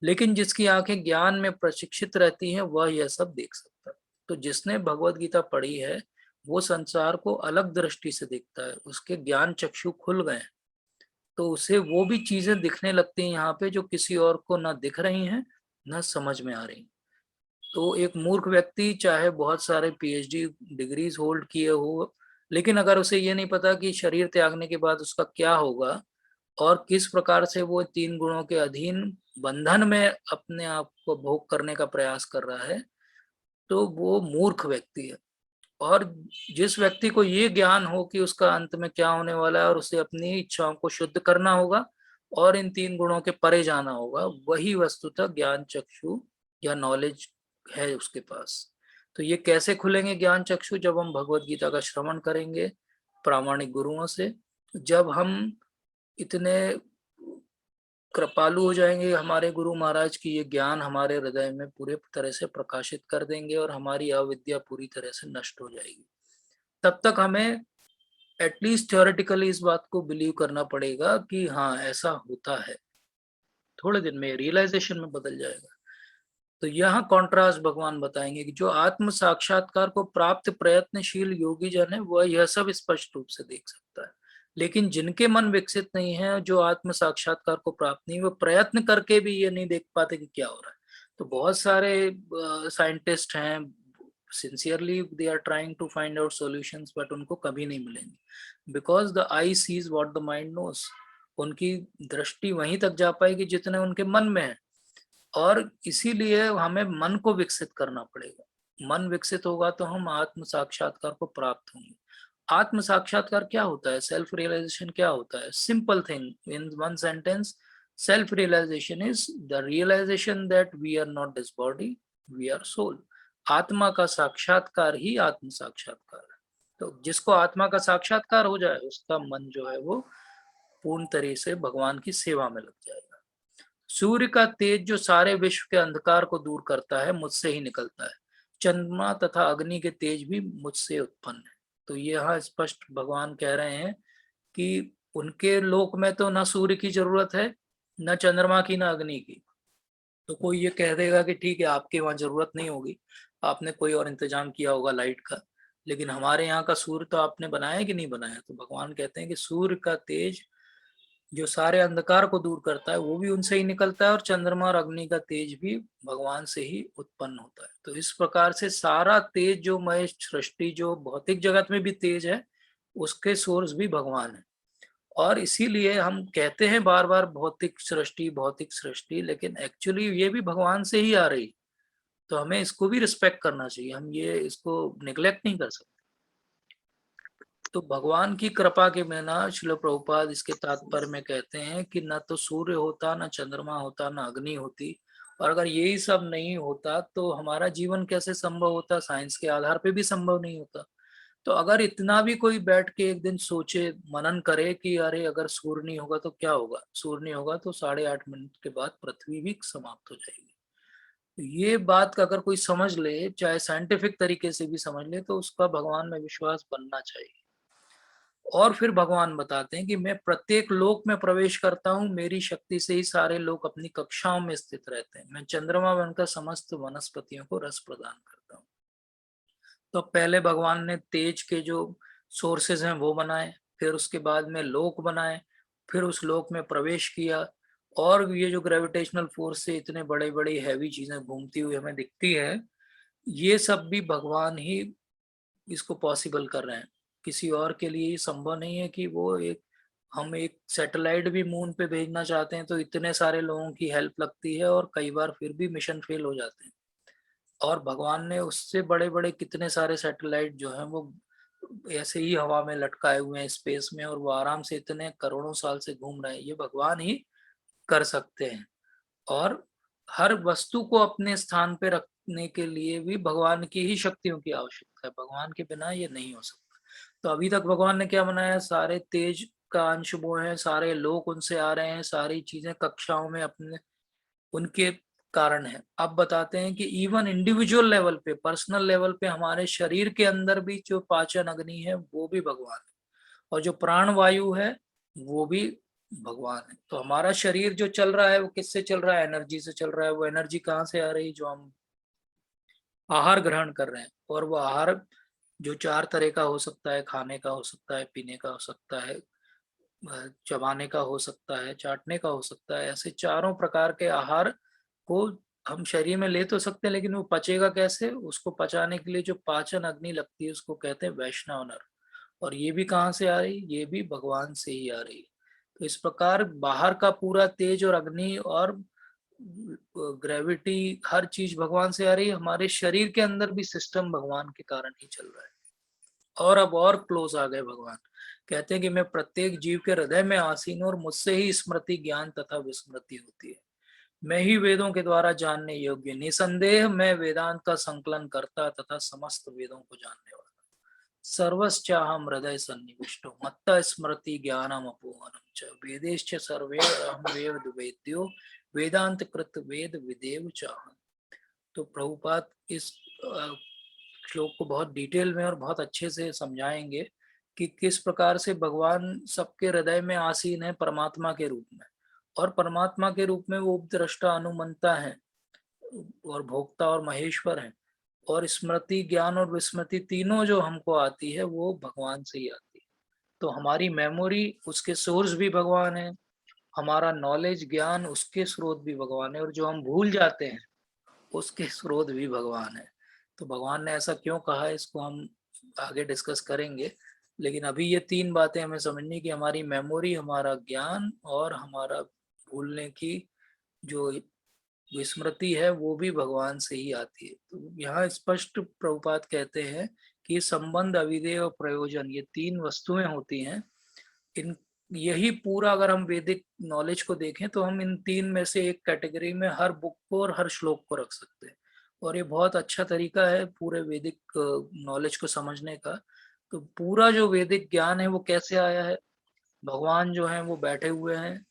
लेकिन जिसकी आंखें ज्ञान में प्रशिक्षित रहती हैं वह यह सब देख सकता है। तो जिसने भगवत गीता पढ़ी है वो संसार को अलग दृष्टि से देखता है, उसके ज्ञान चक्षु खुल गए हैं। तो उसे वो भी चीजें दिखने लगती हैं यहाँ पे जो किसी और को ना दिख रही हैं ना समझ में आ रही। तो एक मूर्ख व्यक्ति चाहे बहुत सारे पीएचडी डिग्रीज होल्ड किए हो, लेकिन अगर उसे ये नहीं पता कि शरीर त्यागने के बाद उसका क्या होगा और किस प्रकार से वो 3 गुणों के अधीन बंधन में अपने आप को भोग करने का प्रयास कर रहा है, तो वो मूर्ख व्यक्ति है। और जिस व्यक्ति को ये ज्ञान हो कि उसका अंत में क्या होने वाला है और उसे अपनी इच्छाओं को शुद्ध करना होगा और इन 3 गुणों के परे जाना होगा, वही वस्तुतः ज्ञान चक्षु या नॉलेज है उसके पास। तो ये कैसे खुलेंगे ज्ञान चक्षु? जब हम भगवत गीता का श्रवण करेंगे प्रामाणिक गुरुओं से, जब हम इतने कृपालु हो जाएंगे हमारे गुरु महाराज की ये ज्ञान हमारे हृदय में पूरे तरह से प्रकाशित कर देंगे और हमारी अविद्या पूरी तरह से नष्ट हो जाएगी। तब तक हमें एटलीस्ट थ्योरेटिकली इस बात को बिलीव करना पड़ेगा कि हाँ ऐसा होता है। थोड़े दिन में रियलाइजेशन में बदल जाएगा। तो यहाँ कॉन्ट्रास्ट भगवान बताएंगे कि जो आत्म साक्षात्कार को प्राप्त प्रयत्नशील योगी जन है वह यह सब स्पष्ट रूप से देख सकता है, लेकिन जिनके मन विकसित नहीं है, जो आत्म साक्षात्कार को प्राप्त नहीं, वो प्रयत्न करके भी ये नहीं देख पाते कि क्या हो रहा है। तो बहुत सारे साइंटिस्ट हैं, sincerely they are trying to find out solutions, but उनको कभी नहीं मिलेंगे, because the eye sees what the mind knows. उनकी दृष्टि वहीं तक जा पाएगी जितने उनके मन में है, और इसीलिए हमें मन को विकसित करना पड़ेगा। मन विकसित होगा तो हम आत्म साक्षात्कार को प्राप्त होंगे। आत्म साक्षात्कार क्या होता है? सेल्फ रियलाइजेशन क्या होता है? Simple thing in one sentence, self realization is the realization that we are not this body, we are soul. आत्मा का साक्षात्कार ही आत्म साक्षात्कार है। तो जिसको आत्मा का साक्षात्कार हो जाए उसका मन जो है वो पूर्ण तरह से भगवान की सेवा में लग जाएगा। सूर्य का तेज जो सारे विश्व के अंधकार को दूर करता है मुझसे ही निकलता है। चंद्रमा तथा अग्नि के तेज भी मुझसे उत्पन्न है। तो यहाँ स्पष्ट भगवान कह रहे हैं कि उनके लोक में तो ना सूर्य की जरूरत है, न चंद्रमा की, ना अग्नि की। तो कोई ये कह देगा कि ठीक है आपके वहां जरूरत नहीं होगी, आपने कोई और इंतजाम किया होगा लाइट का, लेकिन हमारे यहाँ का सूर्य तो आपने बनाया कि नहीं बनाया? तो भगवान कहते हैं कि सूर्य का तेज जो सारे अंधकार को दूर करता है वो भी उनसे ही निकलता है, और चंद्रमा और अग्नि का तेज भी भगवान से ही उत्पन्न होता है। तो इस प्रकार से सारा तेज जो महेश सृष्टि जो भौतिक जगत में भी तेज है, उसके सोर्स भी भगवान है। और इसीलिए हम कहते हैं बार बार भौतिक सृष्टि, लेकिन एक्चुअली ये भी भगवान से ही आ रही। तो हमें इसको भी रिस्पेक्ट करना चाहिए, हम ये इसको निग्लेक्ट नहीं कर सकते। तो भगवान की कृपा के बिना श्रील प्रभुपाद इसके तात्पर्य में कहते हैं कि ना तो सूर्य होता, ना चंद्रमा होता, ना अग्नि होती, और अगर यही सब नहीं होता तो हमारा जीवन कैसे संभव होता? साइंस के आधार पे भी संभव नहीं होता। तो अगर इतना भी कोई बैठ के एक दिन सोचे, मनन करे कि अरे अगर सूर्य नहीं होगा तो क्या होगा, सूर्य नहीं होगा तो 8.5 मिनट के बाद पृथ्वी भी समाप्त हो जाएगी। तो ये बात का अगर कोई समझ ले, चाहे साइंटिफिक तरीके से भी समझ ले, तो उसका भगवान में विश्वास बनना चाहिए। और फिर भगवान बताते हैं कि मैं प्रत्येक लोक में प्रवेश करता हूँ, मेरी शक्ति से ही सारे लोग अपनी कक्षाओं में स्थित रहते हैं। मैं चंद्रमा बनकर समस्त वनस्पतियों को रस प्रदान करता हूँ। तो पहले भगवान ने तेज के जो सोर्सेज हैं वो बनाए, फिर उसके बाद में लोक बनाए, फिर उस लोक में प्रवेश किया। और ये जो ग्रेविटेशनल फोर्स से इतने बड़े बड़ी हैवी चीजें घूमती हुई हमें दिखती है, ये सब भी भगवान ही इसको पॉसिबल कर रहे हैं। किसी और के लिए संभव नहीं है कि वो एक, हम एक सैटेलाइट भी मून पे भेजना चाहते हैं तो इतने सारे लोगों की हेल्प लगती है और कई बार फिर भी मिशन फेल हो जाते हैं। और भगवान ने उससे बड़े बड़े कितने सारे सैटेलाइट जो हैं वो ऐसे ही हवा में लटकाए हुए हैं स्पेस में, और वो आराम से इतने करोड़ों साल से घूम रहे हैं। ये भगवान ही कर सकते हैं। और हर वस्तु को अपने स्थान पे रखने के लिए भी भगवान की ही शक्तियों की आवश्यकता है, भगवान के बिना ये नहीं हो सकता। तो अभी तक भगवान ने क्या बनाया? सारे तेज का अंश वो है, सारे लोग उनसे आ रहे हैं, सारी चीजें कक्षाओं में अपने उनके कारण है। अब बताते हैं कि इवन इंडिविजुअल लेवल पे, पर्सनल लेवल पे हमारे शरीर के अंदर भी जो पाचन अग्नि है वो भी भगवान है, और जो प्राण वायु है वो भी भगवान है। तो हमारा शरीर जो चल रहा है वो किससे चल रहा है? एनर्जी से चल रहा है। वो एनर्जी कहाँ से आ रही है? जो हम आहार ग्रहण कर रहे हैं। और वो आहार जो 4 तरह का हो सकता है, खाने का हो सकता है, पीने का हो सकता है, चबाने का हो सकता है, चाटने का हो सकता है, ऐसे चारों प्रकार के आहार को हम शरीर में ले तो सकते हैं, लेकिन वो पचेगा कैसे? उसको पचाने के लिए जो पाचन अग्नि लगती है उसको कहते हैं वैष्णव नर। और ये भी कहाँ से आ रही? ये भी भगवान से ही आ रही है। तो इस प्रकार बाहर का पूरा तेज और अग्नि और ग्रेविटी, हर चीज भगवान से आ रही है। हमारे शरीर के अंदर भी सिस्टम भगवान के कारण ही चल रहा है। और अब और क्लोज आ गए भगवान। कहते हैं कि मैं प्रत्येक जीव के हृदय में आसीन हूं और मुझसे ही स्मृति, ज्ञान तथा विस्मृति होती है। मैं ही वेदों के द्वारा जानने योग्य, निसंदेह मैं वेदांत का संकलन करता तथा समस्त वेदों को जानने वाला। सर्वश्चाहम हृदय सन्निविष्टो मत्त स्मृति ज्ञानम अपोहनम च वेदेश्च सर्वे अहम वेद वेद्यो वेदांत कृत वेद विदेव चाहम। तो प्रभुपाद इस श्लोक को बहुत डिटेल में और बहुत अच्छे से समझाएंगे कि किस प्रकार से भगवान सबके हृदय में आसीन है परमात्मा के रूप में। और परमात्मा के रूप में वो उपद्रष्टा, अनुमंता है और भोक्ता और महेश्वर है। और स्मृति, ज्ञान और विस्मृति तीनों जो हमको आती है वो भगवान से ही आती है। तो हमारी मेमोरी, उसके सोर्स भी भगवान है। हमारा नॉलेज, ज्ञान, उसके स्रोत भी भगवान है। और जो हम भूल जाते हैं उसके स्रोत भी भगवान है। तो भगवान ने ऐसा क्यों कहा है इसको हम आगे डिस्कस करेंगे। लेकिन अभी ये 3 बातें हमें समझनी कि हमारी मेमोरी, हमारा ज्ञान और हमारा भूलने की जो विस्मृति है वो भी भगवान से ही आती है। तो यहाँ स्पष्ट प्रभुपाद कहते हैं कि संबंध, अविधेय और प्रयोजन, ये 3 वस्तुएं होती हैं। इन यही पूरा अगर हम वैदिक नॉलेज को देखें तो हम इन 3 में से एक कैटेगरी में हर बुक को और हर श्लोक को रख सकते हैं। और ये बहुत अच्छा तरीका है पूरे वैदिक नॉलेज को समझने का। तो पूरा जो वैदिक ज्ञान है वो कैसे आया है? भगवान जो है वो बैठे हुए हैं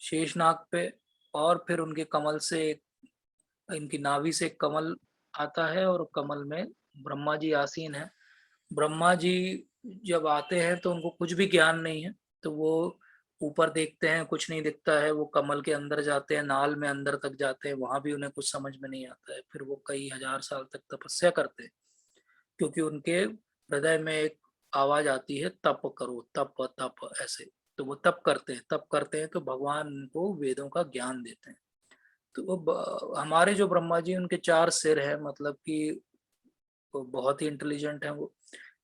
शेषनाग पे, और फिर उनके कमल से, इनकी नाभि से कमल आता है और कमल में ब्रह्मा जी आसीन है। ब्रह्मा जी जब आते हैं तो उनको कुछ भी ज्ञान नहीं है। तो वो ऊपर देखते हैं, कुछ नहीं दिखता है। वो कमल के अंदर जाते हैं, नाल में अंदर तक जाते हैं, वहां भी उन्हें कुछ समझ में नहीं आता है। फिर वो कई हजार साल तक तपस्या करते हैं, क्योंकि उनके हृदय में एक आवाज आती है, तप करो, तप तप, ऐसे। तो वो तप करते हैं, तप करते हैं, तो भगवान उनको वेदों का ज्ञान देते हैं। तो वो हमारे जो ब्रह्मा जी, उनके 4 सिर हैं, मतलब कि वो बहुत ही इंटेलिजेंट है। वो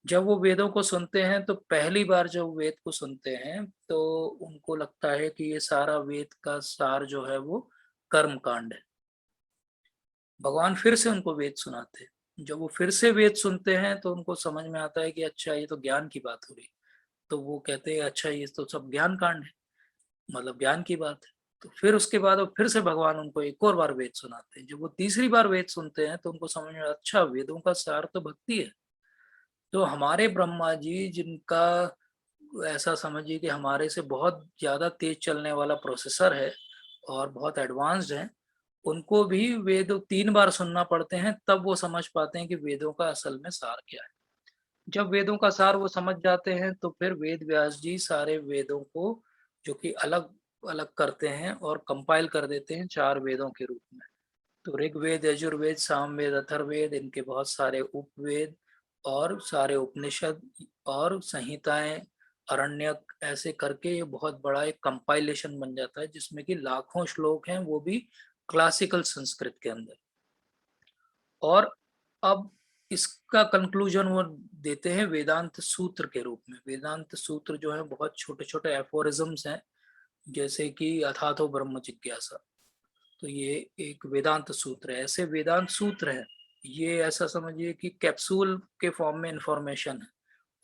जब वो वेदों को सुनते हैं तो पहली बार जब वेद को सुनते हैं तो उनको लगता है कि ये सारा वेद का सार जो है वो कर्म कांड है। भगवान फिर से उनको वेद सुनाते हैं। जब वो फिर से वेद सुनते हैं तो उनको समझ में आता है कि अच्छा, ये तो ज्ञान की बात हो रही। तो वो कहते हैं अच्छा, ये तो सब ज्ञान कांड है, मतलब ज्ञान की बात है। तो फिर उसके बाद वो फिर से भगवान उनको एक और बार वेद सुनाते हैं। जब वो तीसरी बार वेद सुनते हैं तो उनको समझ में अच्छा, वेदों का सार तो भक्ति है। तो हमारे ब्रह्मा जी, जिनका ऐसा समझिए कि हमारे से बहुत ज्यादा तेज चलने वाला प्रोसेसर है और बहुत एडवांस्ड है, उनको भी वेद 3 बार सुनना पड़ते हैं, तब वो समझ पाते हैं कि वेदों का असल में सार क्या है। जब वेदों का सार वो समझ जाते हैं तो फिर वेद व्यास जी सारे वेदों को, जो कि अलग अलग करते हैं और कंपाइल कर देते हैं 4 वेदों के रूप में। तो ऋग्वेद, यजुर्वेद, सामवेद, अथर्ववेद, इनके बहुत सारे उपवेद और सारे उपनिषद और संहिताएं, अरण्यक, ऐसे करके ये बहुत बड़ा एक कंपाइलेशन बन जाता है, जिसमें कि लाखों श्लोक हैं, वो भी क्लासिकल संस्कृत के अंदर। और अब इसका कंक्लूजन वो देते हैं वेदांत सूत्र के रूप में। वेदांत सूत्र जो है बहुत छोटे छोटे एफोरिज्म्स हैं, जैसे कि अथातो ब्रह्म जिज्ञासा। तो ये एक वेदांत सूत्र है। ऐसे वेदांत सूत्र है, ये ऐसा समझिए कि कैप्सूल के फॉर्म में इंफॉर्मेशन है।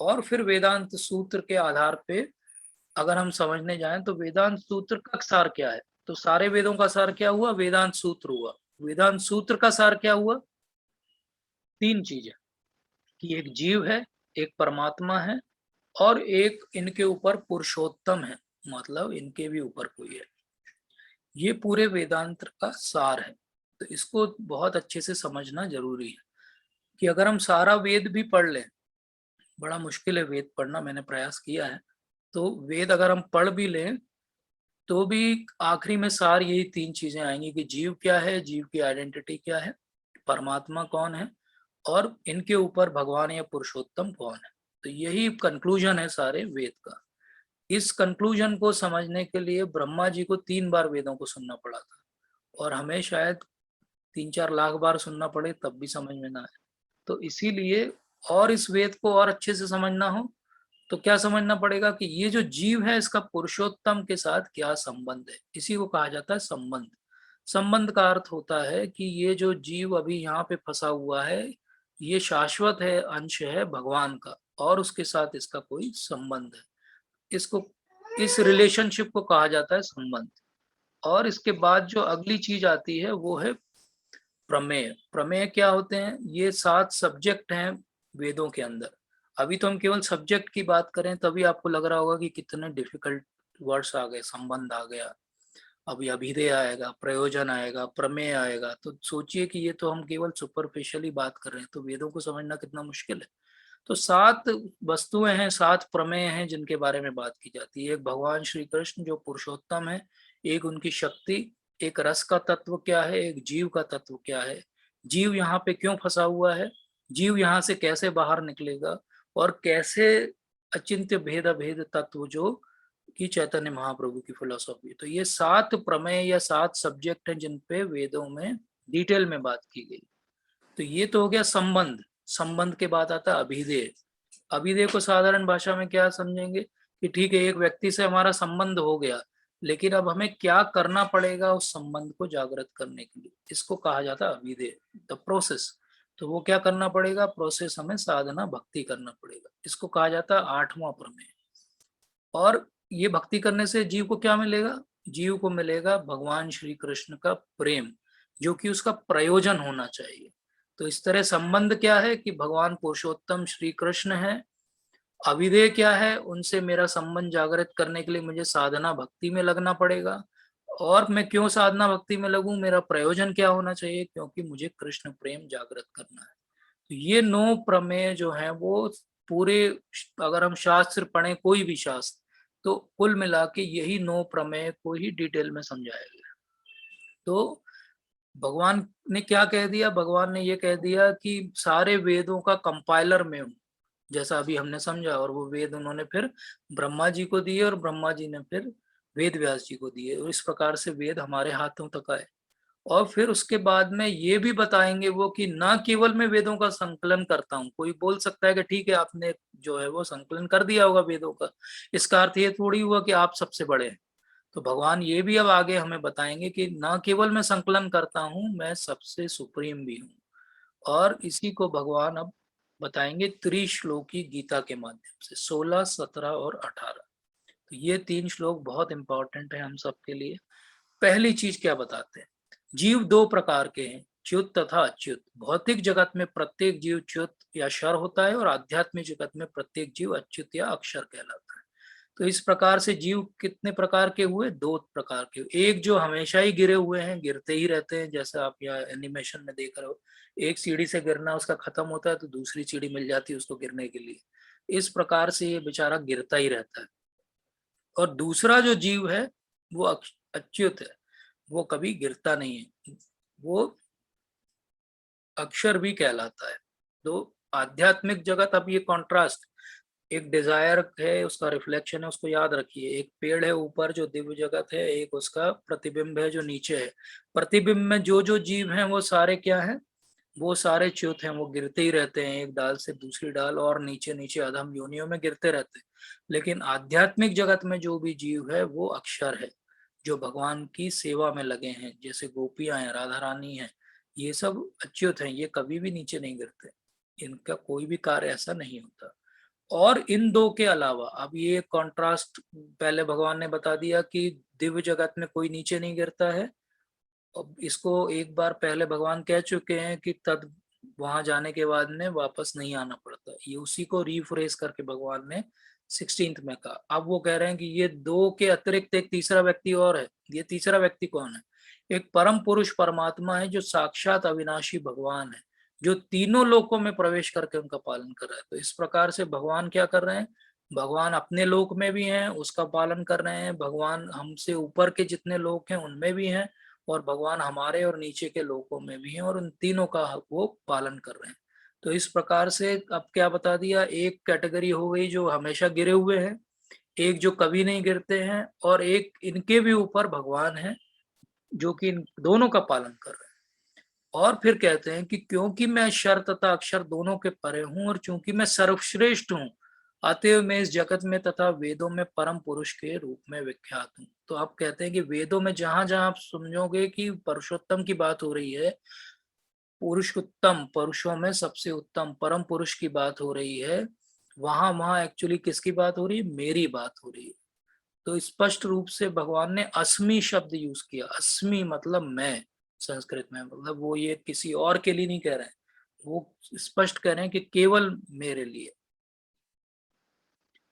और फिर वेदांत सूत्र के आधार पे अगर हम समझने जाएं तो वेदांत सूत्र का सार क्या है? तो सारे वेदों का सार क्या हुआ? वेदांत सूत्र हुआ। वेदांत सूत्र का सार क्या हुआ? 3 चीजें, कि एक जीव है, एक परमात्मा है, और एक इनके ऊपर पुरुषोत्तम है, मतलब इनके भी ऊपर कोई है। ये पूरे वेदांत का सार है। तो इसको बहुत अच्छे से समझना जरूरी है कि अगर हम सारा वेद भी पढ़ लें, बड़ा मुश्किल है वेद पढ़ना, मैंने प्रयास किया है, तो वेद अगर हम पढ़ भी लें तो भी आखिरी में सार यही तीन चीजें आएंगी कि जीव क्या है, जीव की आइडेंटिटी क्या है, परमात्मा कौन है, और इनके ऊपर भगवान या पुरुषोत्तम कौन है। तो यही कंक्लूजन है सारे वेद का। इस कंक्लूजन को समझने के लिए ब्रह्मा जी को 3 बार वेदों को सुनना पड़ा था, और हमें शायद 3-4 लाख बार सुनना पड़े तब भी समझ में ना आए। तो इसीलिए और इस वेद को और अच्छे से समझना हो तो क्या समझना पड़ेगा कि ये जो जीव है इसका पुरुषोत्तम के साथ क्या संबंध है। इसी को कहा जाता है संबंध। संबंध का अर्थ होता है कि ये जो जीव अभी यहाँ पे फंसा हुआ है ये शाश्वत है, अंश है भगवान का, और उसके साथ इसका कोई संबंध है। इसको, इस रिलेशनशिप को कहा जाता है संबंध। और इसके बाद जो अगली चीज आती है वो है प्रमेय। प्रमेय क्या होते हैं? ये 7 सब्जेक्ट हैं वेदों के अंदर। अभी तो हम केवल सब्जेक्ट की बात करें तभी आपको लग रहा होगा कि कितने डिफिकल्ट वर्ड्स आ गए, संबंध आ गया, अभी अभिधेय आएगा, प्रयोजन आएगा, प्रमेय आएगा। तो सोचिए कि ये तो हम केवल सुपरफिशियली बात कर रहे हैं, तो वेदों को समझना कितना मुश्किल है। तो 7 वस्तुएं हैं, 7 प्रमेय हैं जिनके बारे में बात की जाती है। एक भगवान श्री कृष्ण जो पुरुषोत्तम है, एक उनकी शक्ति, एक रस का तत्व क्या है, एक जीव का तत्व क्या है, जीव यहाँ पे क्यों फंसा हुआ है, जीव यहाँ से कैसे बाहर निकलेगा, और कैसे अचिंत्य भेद अभेद तत्व जो कि चैतन्य महाप्रभु की फिलोसॉफी। तो ये 7 प्रमेय या 7 सब्जेक्ट हैं जिन पे वेदों में डिटेल में बात की गई। तो ये तो हो गया संबंध। संबंध के बाद आता है अभिधेय। अभिधेय को साधारण भाषा में क्या समझेंगे कि ठीक है, एक व्यक्ति से हमारा संबंध हो गया, लेकिन अब हमें क्या करना पड़ेगा उस संबंध को जागृत करने के लिए, इसको कहा जाता है अभिधेय, द प्रोसेस। तो वो क्या करना पड़ेगा? प्रोसेस हमें साधना भक्ति करना पड़ेगा। इसको कहा जाता है 8वां प्रमेय। और ये भक्ति करने से जीव को क्या मिलेगा? जीव को मिलेगा भगवान श्री कृष्ण का प्रेम, जो कि उसका प्रयोजन होना चाहिए। तो इस तरह संबंध क्या है कि भगवान पुरुषोत्तम श्री कृष्ण है। अभिधेय क्या है? उनसे मेरा संबंध जागृत करने के लिए मुझे साधना भक्ति में लगना पड़ेगा। और मैं क्यों साधना भक्ति में लगूं? मेरा प्रयोजन क्या होना चाहिए? क्योंकि मुझे कृष्ण प्रेम जागृत करना है। तो ये 9 प्रमेय जो है वो पूरे, अगर हम शास्त्र पढ़ें कोई भी शास्त्र, तो कुल मिला के यही 9 प्रमेय को ही डिटेल में समझाया गया। तो भगवान ने क्या कह दिया? भगवान ने ये कह दिया कि सारे वेदों का कंपाइलर मैं हूँ, जैसा अभी हमने समझा। और वो वेद उन्होंने फिर ब्रह्मा जी को दिए, और ब्रह्मा जी ने फिर वेद व्यास जी को दिए, और इस प्रकार से वेद हमारे हाथों तक आए। और फिर उसके बाद में ये भी बताएंगे वो कि ना केवल मैं वेदों का संकलन करता हूँ। कोई बोल सकता है कि ठीक है, आपने जो है वो संकलन कर दिया होगा वेदों का, इसका अर्थ ये थोड़ी हुआ कि आप सबसे बड़े हैं। तो भगवान ये भी अब आगे हमें बताएंगे कि ना केवल मैं संकलन करता हूँ, मैं सबसे सुप्रीम भी हूँ। और इसी को भगवान अब बताएंगे त्रिश्लोकी गीता के माध्यम से, 16, 17 और 18। तो ये 3 श्लोक बहुत इंपॉर्टेंट है हम सबके लिए। पहली चीज क्या बताते हैं? जीव 2 प्रकार के हैं, च्युत तथा अच्युत। भौतिक जगत में प्रत्येक जीव च्युत या क्षर होता है, और आध्यात्मिक जगत में प्रत्येक जीव अच्युत या अक्षर कहलाता है। तो इस प्रकार से जीव कितने प्रकार के हुए? 2 प्रकार के। एक जो हमेशा ही गिरे हुए हैं, गिरते ही रहते हैं, जैसे आप यहाँ एनिमेशन में देख रहे हो, एक सीढ़ी से गिरना उसका खत्म होता है तो दूसरी सीढ़ी मिल जाती है उसको गिरने के लिए। इस प्रकार से ये बेचारा गिरता ही रहता है। और दूसरा जो जीव है वो अच्युत है, वो कभी गिरता नहीं है, वो अक्षर भी कहलाता है। तो आध्यात्मिक जगत, अब ये कॉन्ट्रास्ट, एक डिजायर है उसका रिफ्लेक्शन है, उसको याद रखिए। एक पेड़ है ऊपर जो दिव्य जगत है, एक उसका प्रतिबिंब है जो नीचे है। प्रतिबिंब में जो जो जीव हैं वो सारे क्या हैं? वो सारे च्युत हैं, वो गिरते ही रहते हैं, एक डाल से दूसरी डाल, और नीचे नीचे अधम योनियों में गिरते रहते हैं। लेकिन आध्यात्मिक जगत में जो भी जीव है वो अक्षर है, जो भगवान की सेवा में लगे हैं, जैसे गोपियां हैं, राधा रानी है, ये सब अच्युत हैं, ये कभी भी नीचे नहीं गिरते, इनका कोई भी कार्य ऐसा नहीं होता। और इन 2 के अलावा, अब ये कॉन्ट्रास्ट पहले भगवान ने बता दिया कि दिव्य जगत में कोई नीचे नहीं गिरता है। अब इसको एक बार पहले भगवान कह चुके हैं कि तद वहां जाने के बाद में वापस नहीं आना पड़ता। ये उसी को रीफ्रेश करके भगवान ने 16th में कहा। अब वो कह रहे हैं कि ये दो के अतिरिक्त एक तीसरा व्यक्ति और है। ये तीसरा व्यक्ति कौन है? एक परम पुरुष परमात्मा है जो साक्षात अविनाशी भगवान है, जो तीनों लोकों में प्रवेश करके उनका पालन कर रहा है। तो इस प्रकार से भगवान क्या कर रहे हैं? भगवान अपने लोक में भी हैं, उसका पालन कर रहे हैं। भगवान हमसे ऊपर के जितने लोक हैं उनमें भी हैं, और भगवान हमारे और नीचे के लोकों में भी हैं, और उन तीनों का वो पालन कर रहे हैं। तो इस प्रकार से अब क्या बता दिया, एक कैटेगरी हो गई जो हमेशा गिरे हुए हैं, एक जो कभी नहीं गिरते हैं, और एक इनके भी ऊपर भगवान है जो कि इन दोनों का पालन कर रहे हैं। और फिर कहते हैं कि क्योंकि मैं अक्षर तथा अक्षर दोनों के परे हूं, और चूंकि मैं सर्वश्रेष्ठ हूं, अतएव मैं इस जगत में तथा वेदों में परम पुरुष के रूप में विख्यात हूं। तो आप कहते हैं कि वेदों में जहां जहां आप समझोगे कि पुरुषोत्तम की बात हो रही है, पुरुषोत्तम, पुरुषों में सबसे उत्तम परम पुरुष की बात हो रही है, वहां वहां एक्चुअली किसकी बात हो रही है? मेरी बात हो रही है। तो स्पष्ट रूप से भगवान ने अस्मि शब्द यूज किया। अस्मि मतलब मैं, संस्कृत में, मतलब वो ये किसी और के लिए नहीं कह रहे हैं, वो स्पष्ट कह रहे हैं कि केवल मेरे लिए,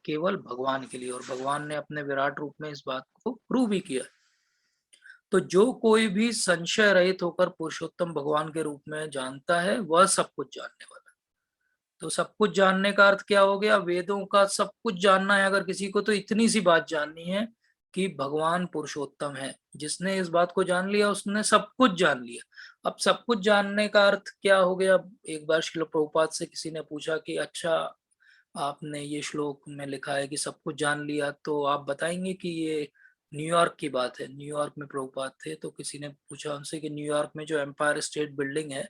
केवल भगवान के लिए। और भगवान ने अपने विराट रूप में इस बात को प्रूव भी किया। तो जो कोई भी संशय रहित होकर पुरुषोत्तम भगवान के रूप में जानता है, वह सब कुछ जानने वाला है। तो सब कुछ जानने का अर्थ क्या हो गया? वेदों का सब कुछ जानना है अगर किसी को, तो इतनी सी बात जाननी है कि भगवान पुरुषोत्तम है। जिसने इस बात को जान लिया उसने सब कुछ जान लिया। अब सब कुछ जानने का अर्थ क्या हो गया? एक बार श्रील प्रभुपाद से किसी ने पूछा कि अच्छा, आपने ये श्लोक में लिखा है कि सब कुछ जान लिया, तो आप बताएंगे कि ये न्यूयॉर्क की बात है। न्यूयॉर्क में प्रभुपाद थे, तो किसी ने पूछा उनसे कि न्यूयॉर्क में जो एम्पायर स्टेट बिल्डिंग है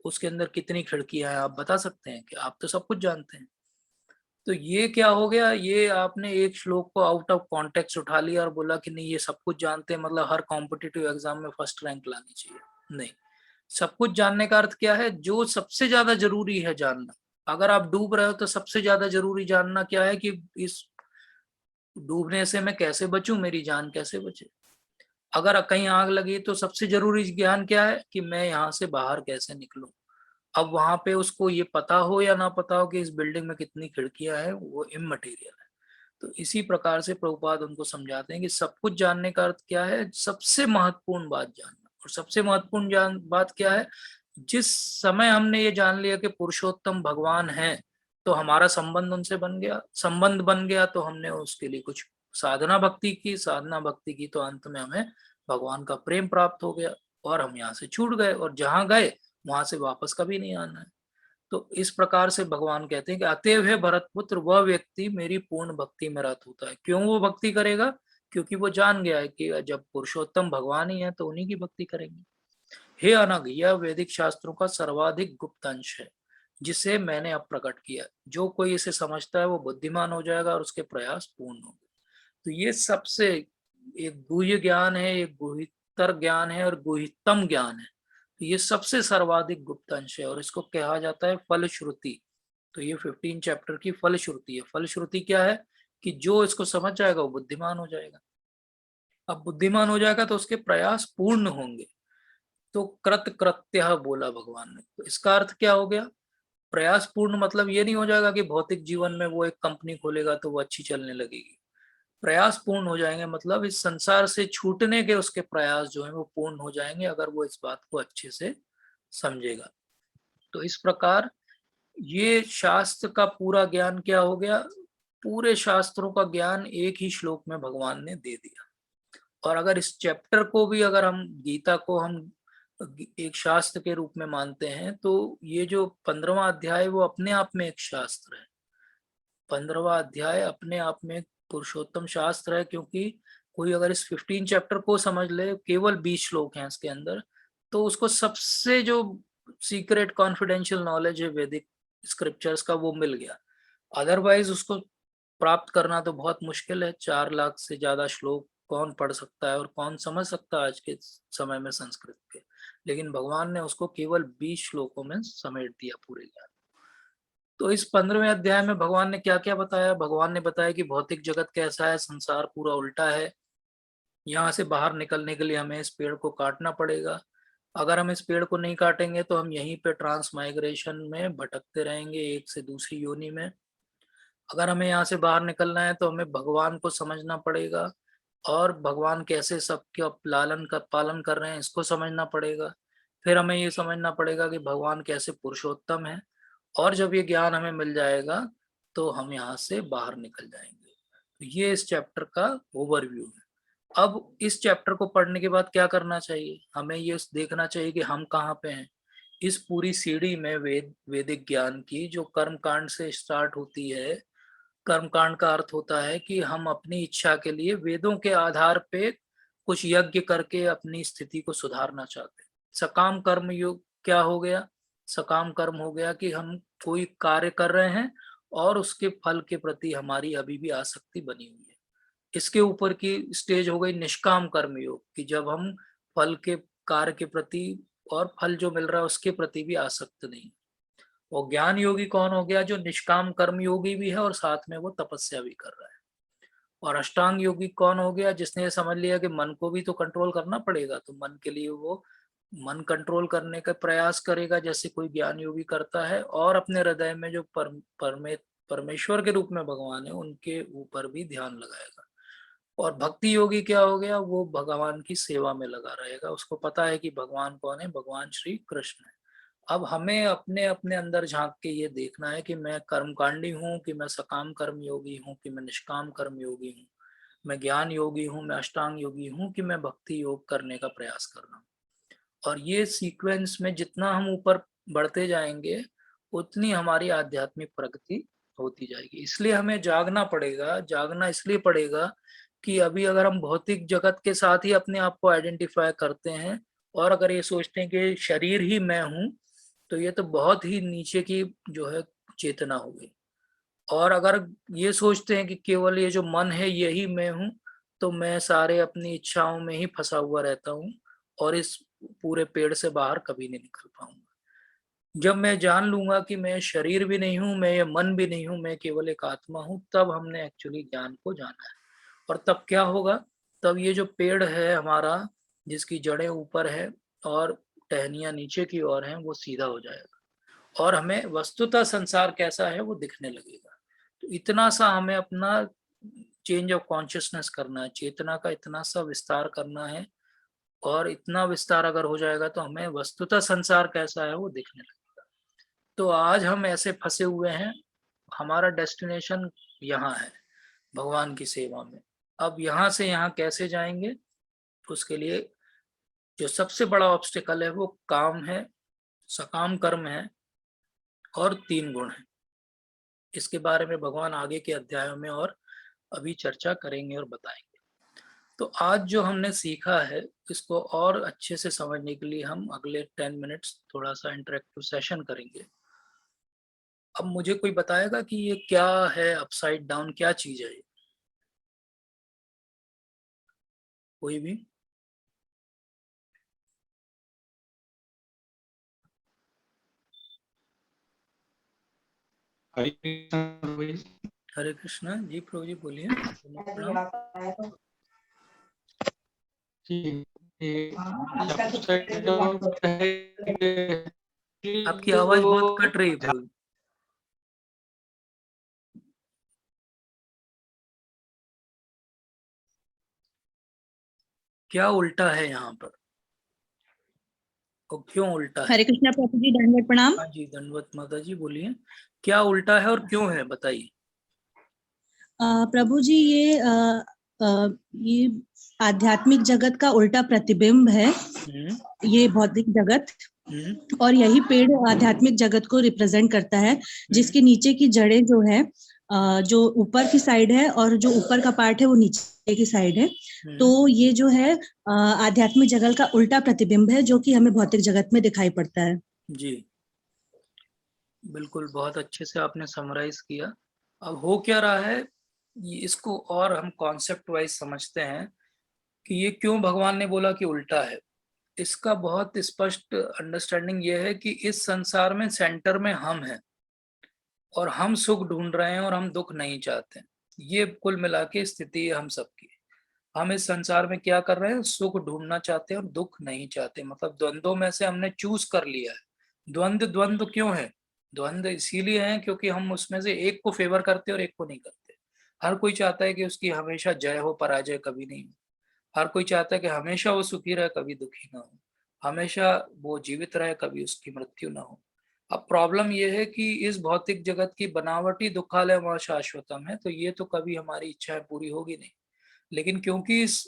उसके अंदर कितनी खिड़कियां हैं, आप बता सकते हैं? कि आप तो सब कुछ जानते हैं। तो ये क्या हो गया? ये आपने एक श्लोक को आउट ऑफ कॉन्टेक्स्ट उठा लिया और बोला कि नहीं ये सब कुछ जानते हैं, मतलब हर कॉम्पिटिटिव एग्जाम में फर्स्ट रैंक लानी चाहिए। नहीं, सब कुछ जानने का अर्थ क्या है? जो सबसे ज्यादा जरूरी है जानना। अगर आप डूब रहे हो तो सबसे ज्यादा जरूरी जानना क्या है? कि इस डूबने से मैं कैसे बचूं, मेरी जान कैसे बचे। अगर कहीं आग लगी तो सबसे जरूरी ज्ञान क्या है? कि मैं यहाँ से बाहर कैसे निकलूं। अब वहां पे उसको ये पता हो या ना पता हो कि इस बिल्डिंग में कितनी खिड़कियां हैं, वो इममटेरियल है। तो इसी प्रकार से प्रभुपाद उनको समझाते हैं कि सब कुछ जानने का अर्थ क्या है? सबसे महत्वपूर्ण बात जानना। और सबसे महत्वपूर्ण बात क्या है? जिस समय हमने ये जान लिया कि पुरुषोत्तम भगवान है, तो हमारा संबंध उनसे बन गया। संबंध बन गया तो हमने उसके लिए कुछ साधना भक्ति की, साधना भक्ति की तो अंत में हमें भगवान का प्रेम प्राप्त हो गया, और हम यहाँ से छूट गए, और जहां गए वहां से वापस कभी नहीं आना है। तो इस प्रकार से भगवान कहते हैं कि अतएव है भरत पुत्र, वह व्यक्ति मेरी पूर्ण भक्ति में रत होता है। क्यों वो भक्ति करेगा? क्योंकि वो जान गया है कि जब पुरुषोत्तम भगवान ही है तो उन्हीं की भक्ति करेंगे। हे अनग, यह वैदिक शास्त्रों का सर्वाधिक गुप्त अंश है जिसे मैंने अब प्रकट किया। जो कोई इसे समझता है वो बुद्धिमान हो जाएगा और उसके प्रयास पूर्ण होंगे। तो ये सबसे एक गुह्य ज्ञान है, एक गुहितर ज्ञान है और गुहितम ज्ञान है। तो ये सबसे सर्वाधिक गुप्त अंश है और इसको कहा जाता है फलश्रुति। तो ये 15 चैप्टर की फलश्रुति है। फलश्रुति क्या है? कि जो इसको समझ जाएगा वो बुद्धिमान हो जाएगा। अब बुद्धिमान हो जाएगा तो उसके प्रयास पूर्ण होंगे। तो कृत कृत्य बोला भगवान ने। तो इसका अर्थ क्या हो गया? प्रयास पूर्ण मतलब ये नहीं हो जाएगा कि भौतिक जीवन में वो एक कंपनी खोलेगा तो वो अच्छी चलने लगेगी। प्रयास पूर्ण हो जाएंगे मतलब इस संसार से छूटने के उसके प्रयास जो है वो पूर्ण हो जाएंगे, अगर वो इस बात को अच्छे से समझेगा। तो इस प्रकार ये शास्त्र का पूरा ज्ञान क्या हो गया? पूरे शास्त्रों का ज्ञान एक ही श्लोक में भगवान ने दे दिया। और अगर इस चैप्टर को भी, अगर हम गीता को हम एक शास्त्र के रूप में मानते हैं, तो ये जो 15वां अध्याय वो अपने आप में एक शास्त्र है। 15वां अध्याय अपने आप में एक पुरुषोत्तम शास्त्र है, क्योंकि कोई अगर इस 15 चैप्टर को समझ ले, केवल 20 श्लोक हैं इसके अंदर, तो उसको सबसे जो सीक्रेट कॉन्फिडेंशियल नॉलेज है वैदिक स्क्रिप्चर्स का वो मिल गया। अदरवाइज उसको प्राप्त करना तो बहुत मुश्किल है। 4 लाख से ज्यादा श्लोक कौन पढ़ सकता है और कौन समझ सकता है आज के समय में संस्कृत के? लेकिन भगवान ने उसको केवल 20 श्लोकों में समेट दिया पूरे ज्ञान। तो इस 15वें अध्याय में भगवान ने क्या क्या बताया? भगवान ने बताया कि भौतिक जगत कैसा है, संसार पूरा उल्टा है। यहाँ से बाहर निकलने के लिए हमें इस पेड़ को काटना पड़ेगा। अगर हम इस पेड़ को नहीं काटेंगे तो हम यहीं पे ट्रांस माइग्रेशन में भटकते रहेंगे, एक से दूसरी योनि में। अगर हमें यहाँ से बाहर निकलना है तो हमें भगवान को समझना पड़ेगा, और भगवान कैसे सबके लालन का पालन कर रहे हैं इसको समझना पड़ेगा। फिर हमें ये समझना पड़ेगा कि भगवान कैसे पुरुषोत्तम है, और जब ये ज्ञान हमें मिल जाएगा तो हम यहाँ से बाहर निकल जाएंगे। तो ये इस चैप्टर का ओवरव्यू है। अब इस चैप्टर को पढ़ने के बाद क्या करना चाहिए, हमें ये देखना चाहिए कि हम कहाँ पे हैं। इस पूरी सीढ़ी में वैदिक ज्ञान की जो कर्म कांड से स्टार्ट होती है, कर्म कांड का अर्थ होता है कि हम अपनी इच्छा के लिए वेदों के आधार पे कुछ यज्ञ करके अपनी स्थिति को सुधारना चाहते हैं। सकाम कर्म योग क्या हो गया, सकाम कर्म हो गया कि हम कोई कार्य कर रहे हैं और उसके फल के प्रति हमारी अभी भी आसक्ति बनी हुई है। इसके ऊपर की स्टेज हो गई निष्काम कर्म योग, कि जब हम फल के कार्य के प्रति और फल जो मिल रहा है उसके प्रति भी आसक्त नहीं। और ज्ञान योगी कौन हो गया, जो निष्काम कर्म योगी भी है और साथ में वो तपस्या भी कर रहा है। और अष्टांग योगी कौन हो गया, जिसने ये समझ लिया कि मन को भी तो कंट्रोल करना पड़ेगा, तो मन के लिए वो मन कंट्रोल करने का प्रयास करेगा जैसे कोई ज्ञान योगी करता है, और अपने हृदय में जो परमेश्वर के रूप में भगवान है उनके ऊपर भी ध्यान लगाएगा। और भक्ति योगी क्या हो गया, वो भगवान की सेवा में लगा रहेगा, उसको पता है कि भगवान कौन है, भगवान श्री कृष्ण है। अब हमें अपने अपने अंदर झांक के ये देखना है कि मैं कर्मकांडी हूँ, कि मैं सकाम कर्म योगी हूँ, कि मैं निष्काम कर्म योगी हूँ, मैं ज्ञान योगी हूँ, मैं अष्टांग योगी हूँ, कि मैं भक्ति योग करने का प्रयास कर रहा हूँ। और ये सीक्वेंस में जितना हम ऊपर बढ़ते जाएंगे उतनी हमारी आध्यात्मिक प्रगति होती जाएगी। इसलिए हमें जागना पड़ेगा। जागना इसलिए पड़ेगा कि अभी अगर हम भौतिक जगत के साथ ही अपने आप को आइडेंटिफाई करते हैं, और अगर ये सोचते हैं कि शरीर ही मैं हूँ, तो ये तो बहुत ही नीचे की जो है चेतना हो गई। और अगर ये सोचते हैं कि केवल ये जो मन है यही मैं हूँ, तो मैं सारे अपनी इच्छाओं में ही फंसा हुआ रहता हूँ, और इस पूरे पेड़ से बाहर कभी नहीं निकल पाऊंगा। जब मैं जान लूंगा कि मैं शरीर भी नहीं हूँ, मैं ये मन भी नहीं हूँ, मैं केवल एक आत्मा हूँ, तब हमने एक्चुअली ज्ञान को जाना है। और तब क्या होगा, तब ये जो पेड़ है हमारा, जिसकी जड़ें ऊपर है और टहनियां नीचे की ओर हैं, वो सीधा हो जाएगा, और हमें वस्तुतः संसार कैसा है वो दिखने लगेगा। तो इतना सा हमें अपना चेंज ऑफ कॉन्शियसनेस करना है, चेतना का इतना सा विस्तार करना है, और इतना विस्तार अगर हो जाएगा तो हमें वस्तुतः संसार कैसा है वो दिखने लगेगा। तो आज हम ऐसे फंसे हुए हैं, हमारा डेस्टिनेशन यहाँ है, भगवान की सेवा में। अब यहाँ से यहाँ कैसे जाएंगे, उसके लिए जो सबसे बड़ा ऑब्स्टिकल है वो काम है, सकाम कर्म है, और 3 गुण है। इसके बारे में भगवान आगे के अध्यायों में और अभी चर्चा करेंगे और बताएंगे। तो आज जो हमने सीखा है इसको और अच्छे से समझने के लिए हम अगले 10 मिनट्स थोड़ा सा इंटरेक्टिव सेशन करेंगे। अब मुझे कोई बताएगा कि ये क्या है, अपसाइड डाउन क्या चीज है ये? कोई भी? हरे कृष्णा जी, प्रभु जी बोलिए। आपकी आवाज बहुत कट रही है प्रभु। क्या उल्टा है यहाँ पर, और क्यों उल्टा है? हरे कृष्णा प्रभु जी, दंडवत प्रणाम। हाँ जी, दंडवत माता जी, बोलिए क्या उल्टा है और क्यों है, बताइए। प्रभु जी, ये आध्यात्मिक जगत का उल्टा प्रतिबिंब है, ये भौतिक जगत। और यही पेड़ आध्यात्मिक जगत को रिप्रेजेंट करता है, जिसके नीचे की जड़ें जो है, जो ऊपर की साइड है और जो ऊपर का पार्ट है वो नीचे की साइड है। तो ये जो है आध्यात्मिक जगत का उल्टा प्रतिबिंब है, जो कि हमें भौतिक जगत में दिखाई पड़ता है। जी बिल्कुल, बहुत अच्छे से आपने समराइज किया। अब हो क्या रहा है, इसको और हम कॉन्सेप्ट वाइज समझते हैं कि ये क्यों भगवान ने बोला कि उल्टा है। इसका बहुत स्पष्ट अंडरस्टैंडिंग ये है कि इस संसार में सेंटर में हम हैं, और हम सुख ढूंढ रहे हैं और हम दुख नहीं चाहते। ये कुल मिला के स्थिति है हम सबकी। हम इस संसार में क्या कर रहे हैं, सुख ढूंढना चाहते हैं और दुख नहीं चाहते। मतलब द्वंद्वों में से हमने चूज कर लिया है। द्वंद्व द्वंद्व क्यों है, द्वंद इसीलिए हैं क्योंकि हम उसमें से एक को फेवर करते और एक को नहीं करते। हर कोई चाहता है कि उसकी हमेशा जय हो, पराजय कभी नहीं हो। हर कोई चाहता है कि हमेशा वो सुखी रहे, कभी दुखी ना हो। हमेशा वो जीवित रहे, कभी उसकी मृत्यु ना हो। अब प्रॉब्लम ये है कि इस भौतिक जगत की बनावटी दुखालय मां शाश्वतम है, तो ये तो कभी हमारी इच्छाएं पूरी होगी नहीं। लेकिन क्योंकि इस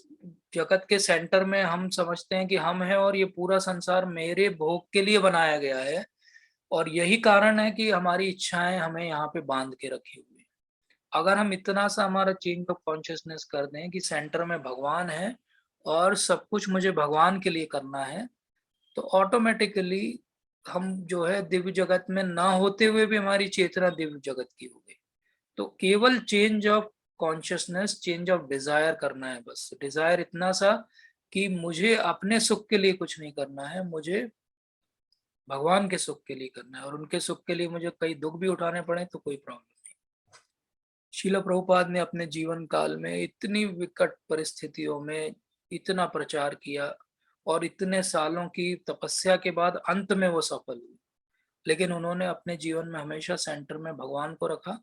जगत के सेंटर में हम समझते हैं कि हम हैं और ये पूरा संसार मेरे भोग के लिए बनाया गया है, और यही कारण है कि हमारी इच्छाएं हमें यहाँ पे बांध के रखी हुई है। अगर हम इतना सा हमारा चेंज ऑफ कॉन्शियसनेस कर दें कि सेंटर में भगवान है और सब कुछ मुझे भगवान के लिए करना है, तो ऑटोमेटिकली हम जो है दिव्य जगत में ना होते हुए भी हमारी चेतना दिव्य जगत की हो गई। तो केवल change of consciousness, change of desire करना है, बस डिजायर इतना सा कि मुझे अपने सुख के लिए कुछ नहीं करना है, मुझे भगवान के सुख के लिए करना है, और उनके सुख के लिए मुझे कई दुख भी उठाने पड़े तो कोई प्रॉब्लम नहीं। श्रील प्रभुपाद ने अपने जीवन काल में इतनी विकट परिस्थितियों में इतना प्रचार किया, और इतने सालों की तपस्या के बाद अंत में वो सफल हुए। लेकिन उन्होंने अपने जीवन में हमेशा सेंटर में भगवान को रखा,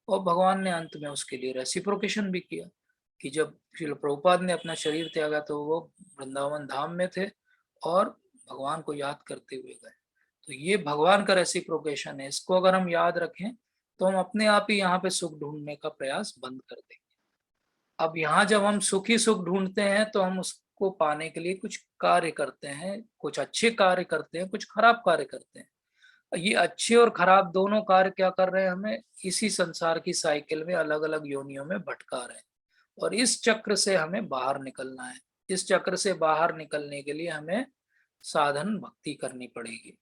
और भगवान ने अंत में उसके लिए रेसिप्रोकेशन भी किया कि जब श्रील प्रभुपाद ने अपना शरीर त्यागा तो वो वृंदावन धाम में थे और भगवान को याद करते हुए गए। तो ये भगवान का रेसिप्रोकेशन है, इसको अगर हम याद रखें तो हम अपने आप ही यहाँ पे सुख ढूंढने का प्रयास बंद कर देंगे। अब यहाँ जब हम सुख ही सुख ढूंढते हैं तो हम उसको पाने के लिए कुछ कार्य करते हैं, कुछ अच्छे कार्य करते हैं, कुछ खराब कार्य करते हैं। ये अच्छे और खराब दोनों कार्य क्या कर रहे हैं, हमें इसी संसार की साइकिल में अलग अलग योनियों में भटका रहे हैं, और इस चक्र से हमें बाहर निकलना है। इस चक्र से बाहर निकलने के लिए हमें साधन भक्ति करनी पड़ेगी।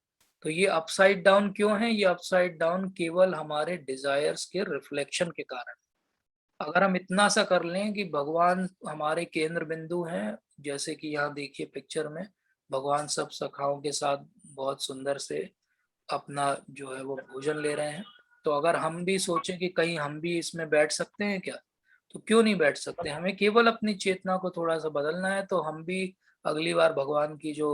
तो ये अपसाइड डाउन क्यों है? ये अपसाइड डाउन केवल हमारे डिजायर्स के रिफ्लेक्शन के कारण। अगर हम इतना सा कर लें कि भगवान हमारे केंद्र बिंदु हैं, जैसे कि यहाँ देखिए पिक्चर में भगवान सब सखाओं के साथ बहुत सुंदर से अपना जो है वो भोजन ले रहे हैं, तो अगर हम भी सोचें कि कहीं हम भी इसमें बैठ सकते हैं क्या, तो क्यों नहीं बैठ सकते। हमें केवल अपनी चेतना को थोड़ा सा बदलना है, तो हम भी अगली बार भगवान की जो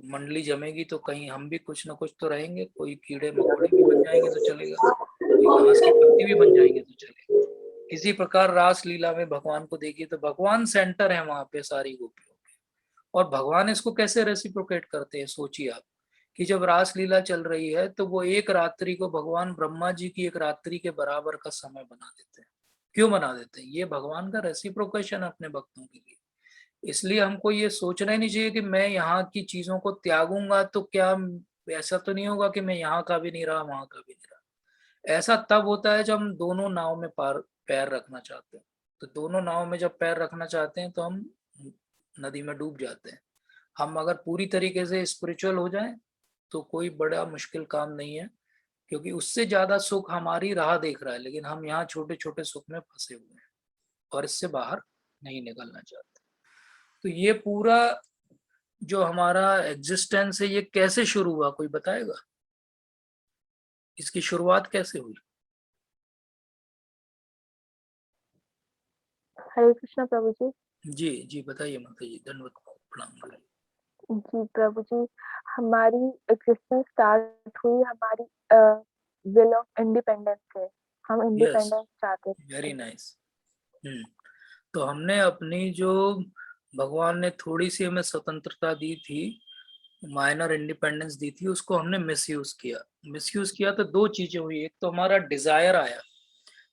मंडली जमेगी तो कहीं हम भी कुछ ना कुछ तो रहेंगे। कोई कीड़े मकोड़े भी बन जाएंगे तो चलेगा, कोई घास की पत्ती भी बन जाएंगे तो चलेगा। किसी प्रकार रास लीला में भगवान को देखिए तो भगवान सेंटर है वहां पे सारी गोपियों के, और भगवान इसको कैसे रेसिप्रोकेट करते हैं, सोचिए आप कि जब रास लीला चल रही है तो वो एक रात्रि को भगवान ब्रह्मा जी की एक रात्रि के बराबर का समय बना देते हैं। क्यों बना देते हैं? ये भगवान का रेसिप्रोकेशन अपने भक्तों के लिए। इसलिए हमको ये सोचना ही नहीं चाहिए कि मैं यहाँ की चीजों को त्यागूंगा तो क्या ऐसा तो नहीं होगा कि मैं यहाँ का भी नहीं रहा वहां का भी नहीं रहा। ऐसा तब होता है जब हम दोनों नाव में पैर रखना चाहते हैं। तो दोनों नाव में जब पैर रखना चाहते हैं तो हम नदी में डूब जाते हैं। हम अगर पूरी तरीके से स्पिरिचुअल हो जाएं तो कोई बड़ा मुश्किल काम नहीं है, क्योंकि उससे ज्यादा सुख हमारी राह देख रहा है, लेकिन हम यहाँ छोटे छोटे सुख में फंसे हुए हैं और इससे बाहर नहीं निकलना चाहते। तो ये पूरा जो हमारा एग्जिस्टेंस है ये कैसे शुरू हुआ, कोई बताएगा? इसकी शुरुआत कैसे हुई? हरे कृष्णा प्रभु जी। जी जी बताइए माता जी, धन्यवाद, प्रणाम। जी प्रभु जी, हमारी एग्जिस्टेंस स्टार्ट हुई हमारी विल ऑफ इंडिपेंडेंस से। हम इंडिपेंडेंस चाहते थे। Very nice. तो हमने अपनी जो भगवान ने थोड़ी सी हमें स्वतंत्रता दी थी, माइनर इंडिपेंडेंस दी थी, उसको हमने मिसयूज किया। मिसयूज किया तो दो चीजें हुई। एक तो हमारा डिजायर आया,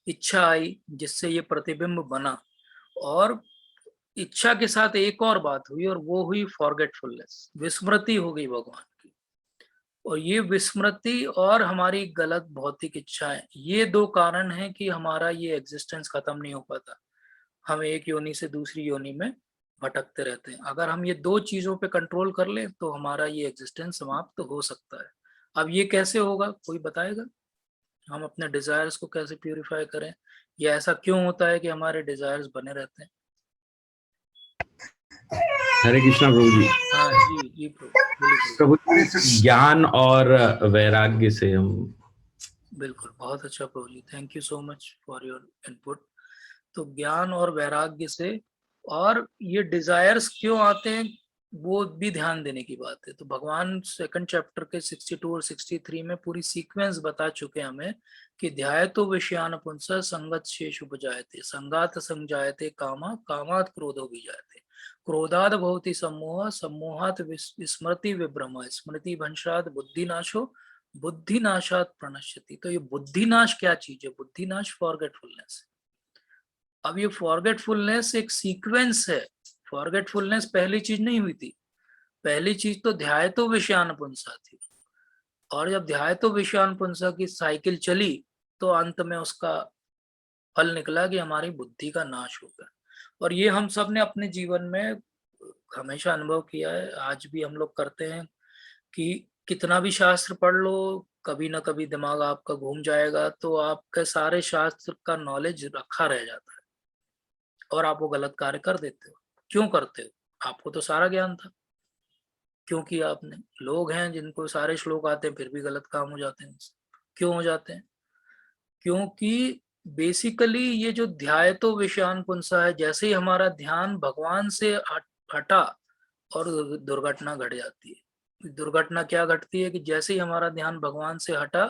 इच्छा आई, जिससे ये प्रतिबिंब बना, और इच्छा के साथ एक और बात हुई, और वो हुई फॉरगेटफुलनेस, विस्मृति हो गई भगवान की। और ये विस्मृति और हमारी गलत भौतिक इच्छाएं, ये दो कारण हैं कि हमारा ये एग्जिस्टेंस खत्म नहीं हो पाता। हम एक योनि से दूसरी योनि में भटकते रहते हैं। अगर हम ये दो चीजों पे कंट्रोल कर लें तो हमारा ये एग्जिस्टेंस समाप्त हो सकता है। अब ये कैसे होगा, कोई बताएगा? हम अपने डिजायर्स को कैसे प्यूरिफाई करें, या ऐसा क्यों होता है कि हमारे डिजायर्स बने रहते हैं? हरे कृष्णा प्रभु जी। हाँ जी जी प्रभु जी, ज्ञान और वैराग्य से हम। बिल्कुल, बहुत अच्छा Prabhu ji, thank you so much for your input. तो ज्ञान और वैराग्य से, और ये डिजायर्स क्यों आते हैं? वो भी ध्यान देने की बात है। तो भगवान सेकंड चैप्टर के 62 और 63 में पूरी सीक्वेंस बता चुके हैं हमें कि ध्यायतो विषयान पुंसः संगत शेष उपजायते, संगात संजायते कामा, कामात क्रोधो विजायते, क्रोधाद भवति सम्मोह, सम्मोहात स्मृति विभ्रम, स्मृति भंशात बुद्धिनाशो, बुद्धिनाशात प्रणश्यति। तो ये बुद्धिनाश क्या चीज है? बुद्धिनाश फॉरगेटफुलनेस। अब ये फॉरगेटफुलनेस एक सीक्वेंस है। फॉरगेटफुलनेस पहली चीज नहीं हुई थी। पहली चीज तो ध्यायतो विषयानुपुंसा थी, और जब ध्यायतो विषयानुपुंसा की साइकिल चली तो अंत में उसका फल निकला कि हमारी बुद्धि का नाश हो गया। और ये हम सब ने अपने जीवन में हमेशा अनुभव किया है, आज भी हम लोग करते हैं कि कितना भी शास्त्र पढ़ लो, कभी ना कभी दिमाग आपका घूम जाएगा, तो आपके सारे शास्त्र का नॉलेज रखा रह जाता है और आप वो गलत कार्य कर देते हो। क्यों करते हो? आपको तो सारा ज्ञान था, क्यों किया आपने? लोग हैं जिनको सारे श्लोक आते हैं फिर भी गलत काम हो जाते हैं। क्यों हो जाते हैं? क्योंकि बेसिकली ये जो ध्यायतो विषयान पुंसा है, जैसे ही हमारा ध्यान भगवान से हटा और दुर्घटना घट जाती है। दुर्घटना क्या घटती है कि जैसे ही हमारा ध्यान भगवान से हटा,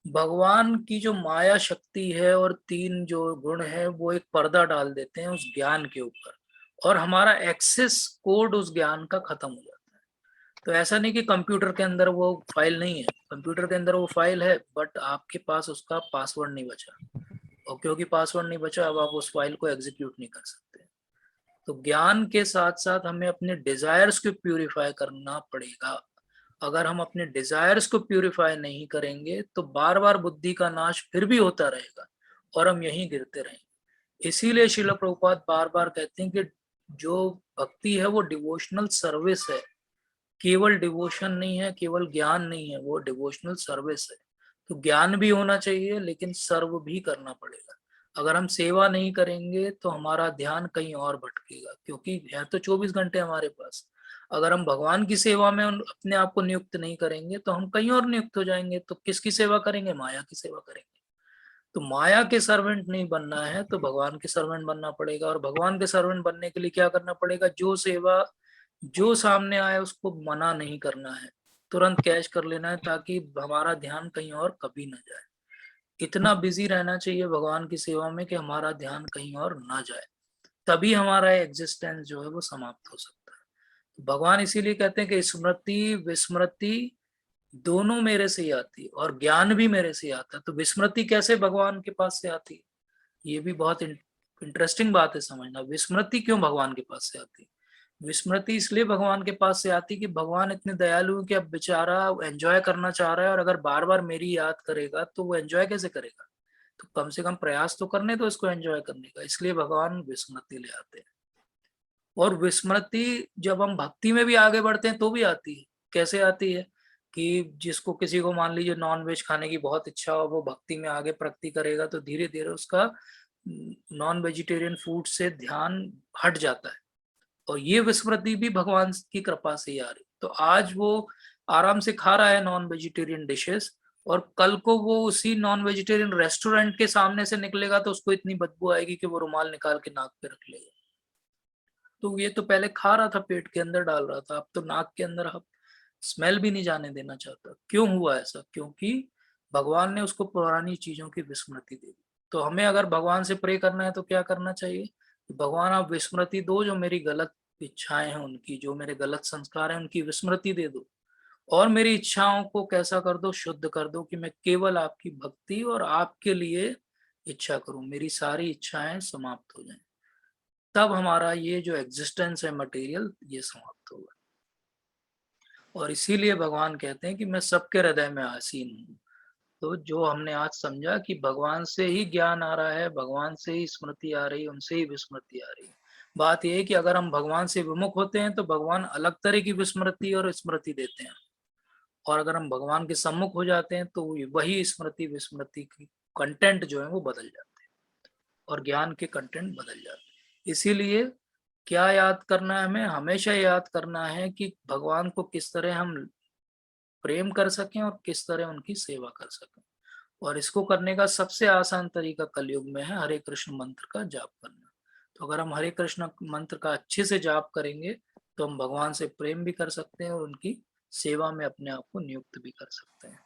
भगवान की जो माया शक्ति है और तीन जो गुण है वो एक पर्दा डाल देते हैं उस ज्ञान के ऊपर, और हमारा एक्सेस कोड उस ज्ञान का खत्म हो जाता है। तो ऐसा नहीं कि कंप्यूटर के अंदर वो फाइल नहीं है, कंप्यूटर के अंदर वो फाइल है, बट आपके पास उसका पासवर्ड नहीं बचा, और क्योंकि पासवर्ड नहीं बचा अब आप उस फाइल को एग्जीक्यूट नहीं कर सकते। तो ज्ञान के साथ साथ हमें अपने डिजायर्स को प्यूरिफाई करना पड़ेगा। अगर हम अपने डिजायर्स को प्यूरिफाई नहीं करेंगे तो बार बार बुद्धि का नाश फिर भी होता रहेगा और हम यहीं गिरते रहेंगे। इसीलिए श्रील प्रभुपाद बार बार कहते हैं कि जो भक्ति है वो डिवोशनल सर्विस है, केवल डिवोशन नहीं है, केवल ज्ञान नहीं है, वो डिवोशनल सर्विस है। तो ज्ञान भी होना चाहिए लेकिन सर्व भी करना पड़ेगा। अगर हम सेवा नहीं करेंगे तो हमारा ध्यान कहीं और भटकेगा, क्योंकि है तो 24 घंटे हमारे पास। अगर हम भगवान की सेवा में अपने आप को नियुक्त नहीं करेंगे तो हम कहीं और नियुक्त हो जाएंगे। तो किसकी सेवा करेंगे? माया की सेवा करेंगे। तो माया के सर्वेंट नहीं बनना है तो भगवान के सर्वेंट बनना पड़ेगा। और भगवान के सर्वेंट बनने के लिए क्या करना पड़ेगा? जो सेवा जो सामने आए उसको मना नहीं करना है, तुरंत कैच कर लेना है ताकि हमारा ध्यान कहीं और कभी ना जाए। इतना बिजी रहना चाहिए भगवान की सेवा में कि हमारा ध्यान कहीं और ना जाए, तभी हमारा एग्जिस्टेंस जो है वो समाप्त हो सकता है। भगवान इसीलिए कहते हैं कि स्मृति विस्मृति दोनों मेरे से ही आती है और ज्ञान भी मेरे से ही आता है। तो विस्मृति कैसे भगवान के पास से आती है? ये भी बहुत इंटरेस्टिंग बात है समझना। विस्मृति क्यों भगवान के पास से आती है? विस्मृति इसलिए भगवान के पास से आती कि भगवान इतने दयालु है कि अब बेचारा एंजॉय करना चाह रहा है, और अगर बार बार मेरी याद करेगा तो वो एंजॉय कैसे करेगा? तो कम से कम प्रयास तो करने दो इसको एंजॉय करने का। इसलिए भगवान विस्मृति ले आते हैं। और विस्मृति जब हम भक्ति में भी आगे बढ़ते हैं तो भी आती है। कैसे आती है? कि जिसको किसी को मान लीजिए नॉन वेज खाने की बहुत इच्छा हो, वो भक्ति में आगे प्रगति करेगा तो धीरे धीरे उसका नॉन वेजिटेरियन फूड से ध्यान हट जाता है, और ये विस्मृति भी भगवान की कृपा से ही आ रही। तो आज वो आराम से खा रहा है नॉन वेजिटेरियन डिशेस, और कल को वो उसी नॉन वेजिटेरियन रेस्टोरेंट के सामने से निकलेगा तो उसको इतनी बदबू आएगी कि वो रुमाल निकाल के नाक पे रख लेगा। तो ये तो पहले खा रहा था, पेट के अंदर डाल रहा था, अब तो नाक के अंदर अब स्मेल भी नहीं जाने देना चाहता। क्यों हुआ ऐसा? क्योंकि भगवान ने उसको पुरानी चीजों की विस्मृति दे दी। तो हमें अगर भगवान से प्रे करना है तो क्या करना चाहिए? भगवान आप विस्मृति दो, जो मेरी गलत इच्छाएं हैं उनकी, जो मेरे गलत संस्कार हैं उनकी विस्मृति दे दो, और मेरी इच्छाओं को कैसा कर दो? शुद्ध कर दो कि मैं केवल आपकी भक्ति और आपके लिए इच्छा करूं, मेरी सारी इच्छाएं समाप्त हो जाएं। तब हमारा ये जो एग्जिस्टेंस है मटेरियल, ये समाप्त होगा। और इसीलिए भगवान कहते हैं कि मैं सबके हृदय में आसीन हूँ। तो जो हमने आज समझा कि भगवान से ही ज्ञान आ रहा है, भगवान से ही स्मृति आ रही है, उनसे ही विस्मृति आ रही है। बात यह है कि अगर हम भगवान से विमुख होते हैं तो भगवान अलग तरह की विस्मृति और स्मृति देते हैं, और अगर हम भगवान के सम्मुख हो जाते हैं तो वही स्मृति विस्मृति की कंटेंट जो है वो बदल जाते हैं, और ज्ञान के कंटेंट बदल जाते हैं। इसीलिए क्या याद करना है? हमें हमेशा याद करना है कि भगवान को किस तरह हम प्रेम कर सकें और किस तरह उनकी सेवा कर सकें। और इसको करने का सबसे आसान तरीका कलयुग में है हरे कृष्ण मंत्र का जाप करना। तो अगर हम हरे कृष्ण मंत्र का अच्छे से जाप करेंगे तो हम भगवान से प्रेम भी कर सकते हैं और उनकी सेवा में अपने आप को नियुक्त भी कर सकते हैं।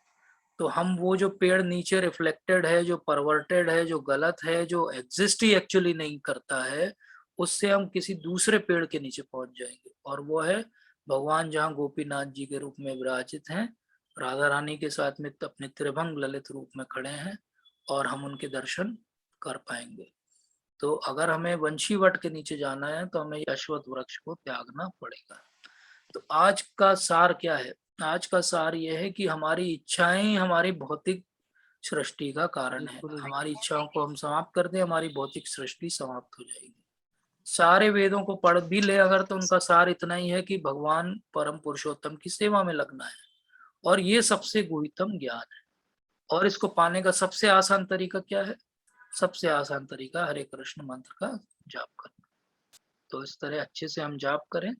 तो हम वो जो पेड़ नीचे रिफ्लेक्टेड है, जो परवर्टेड है, जो गलत है, जो एग्जिस्ट ही एक्चुअली नहीं करता है, उससे हम किसी दूसरे पेड़ के नीचे पहुंच जाएंगे, और वो है भगवान जहाँ गोपीनाथ जी के रूप में विराजित हैं, राधा रानी के साथ में अपने त्रिभंग ललित रूप में खड़े हैं, और हम उनके दर्शन कर पाएंगे। तो अगर हमें वंशीवट के नीचे जाना है तो हमें अश्वत्थ वृक्ष को त्यागना पड़ेगा। तो आज का सार क्या है? आज का सार यह है कि हमारी इच्छाएं हमारी भौतिक सृष्टि का कारण है। हमारी इच्छाओं को हम समाप्त कर दें, हमारी भौतिक सृष्टि समाप्त हो जाएगी। सारे वेदों को पढ़ भी ले अगर, तो उनका सार इतना ही है कि भगवान परम पुरुषोत्तम की सेवा में लगना है, और ये सबसे गुहितम ज्ञान है। और इसको पाने का सबसे आसान तरीका क्या है? सबसे आसान तरीका हरे कृष्ण मंत्र का जाप करना। तो इस तरह अच्छे से हम जाप करें।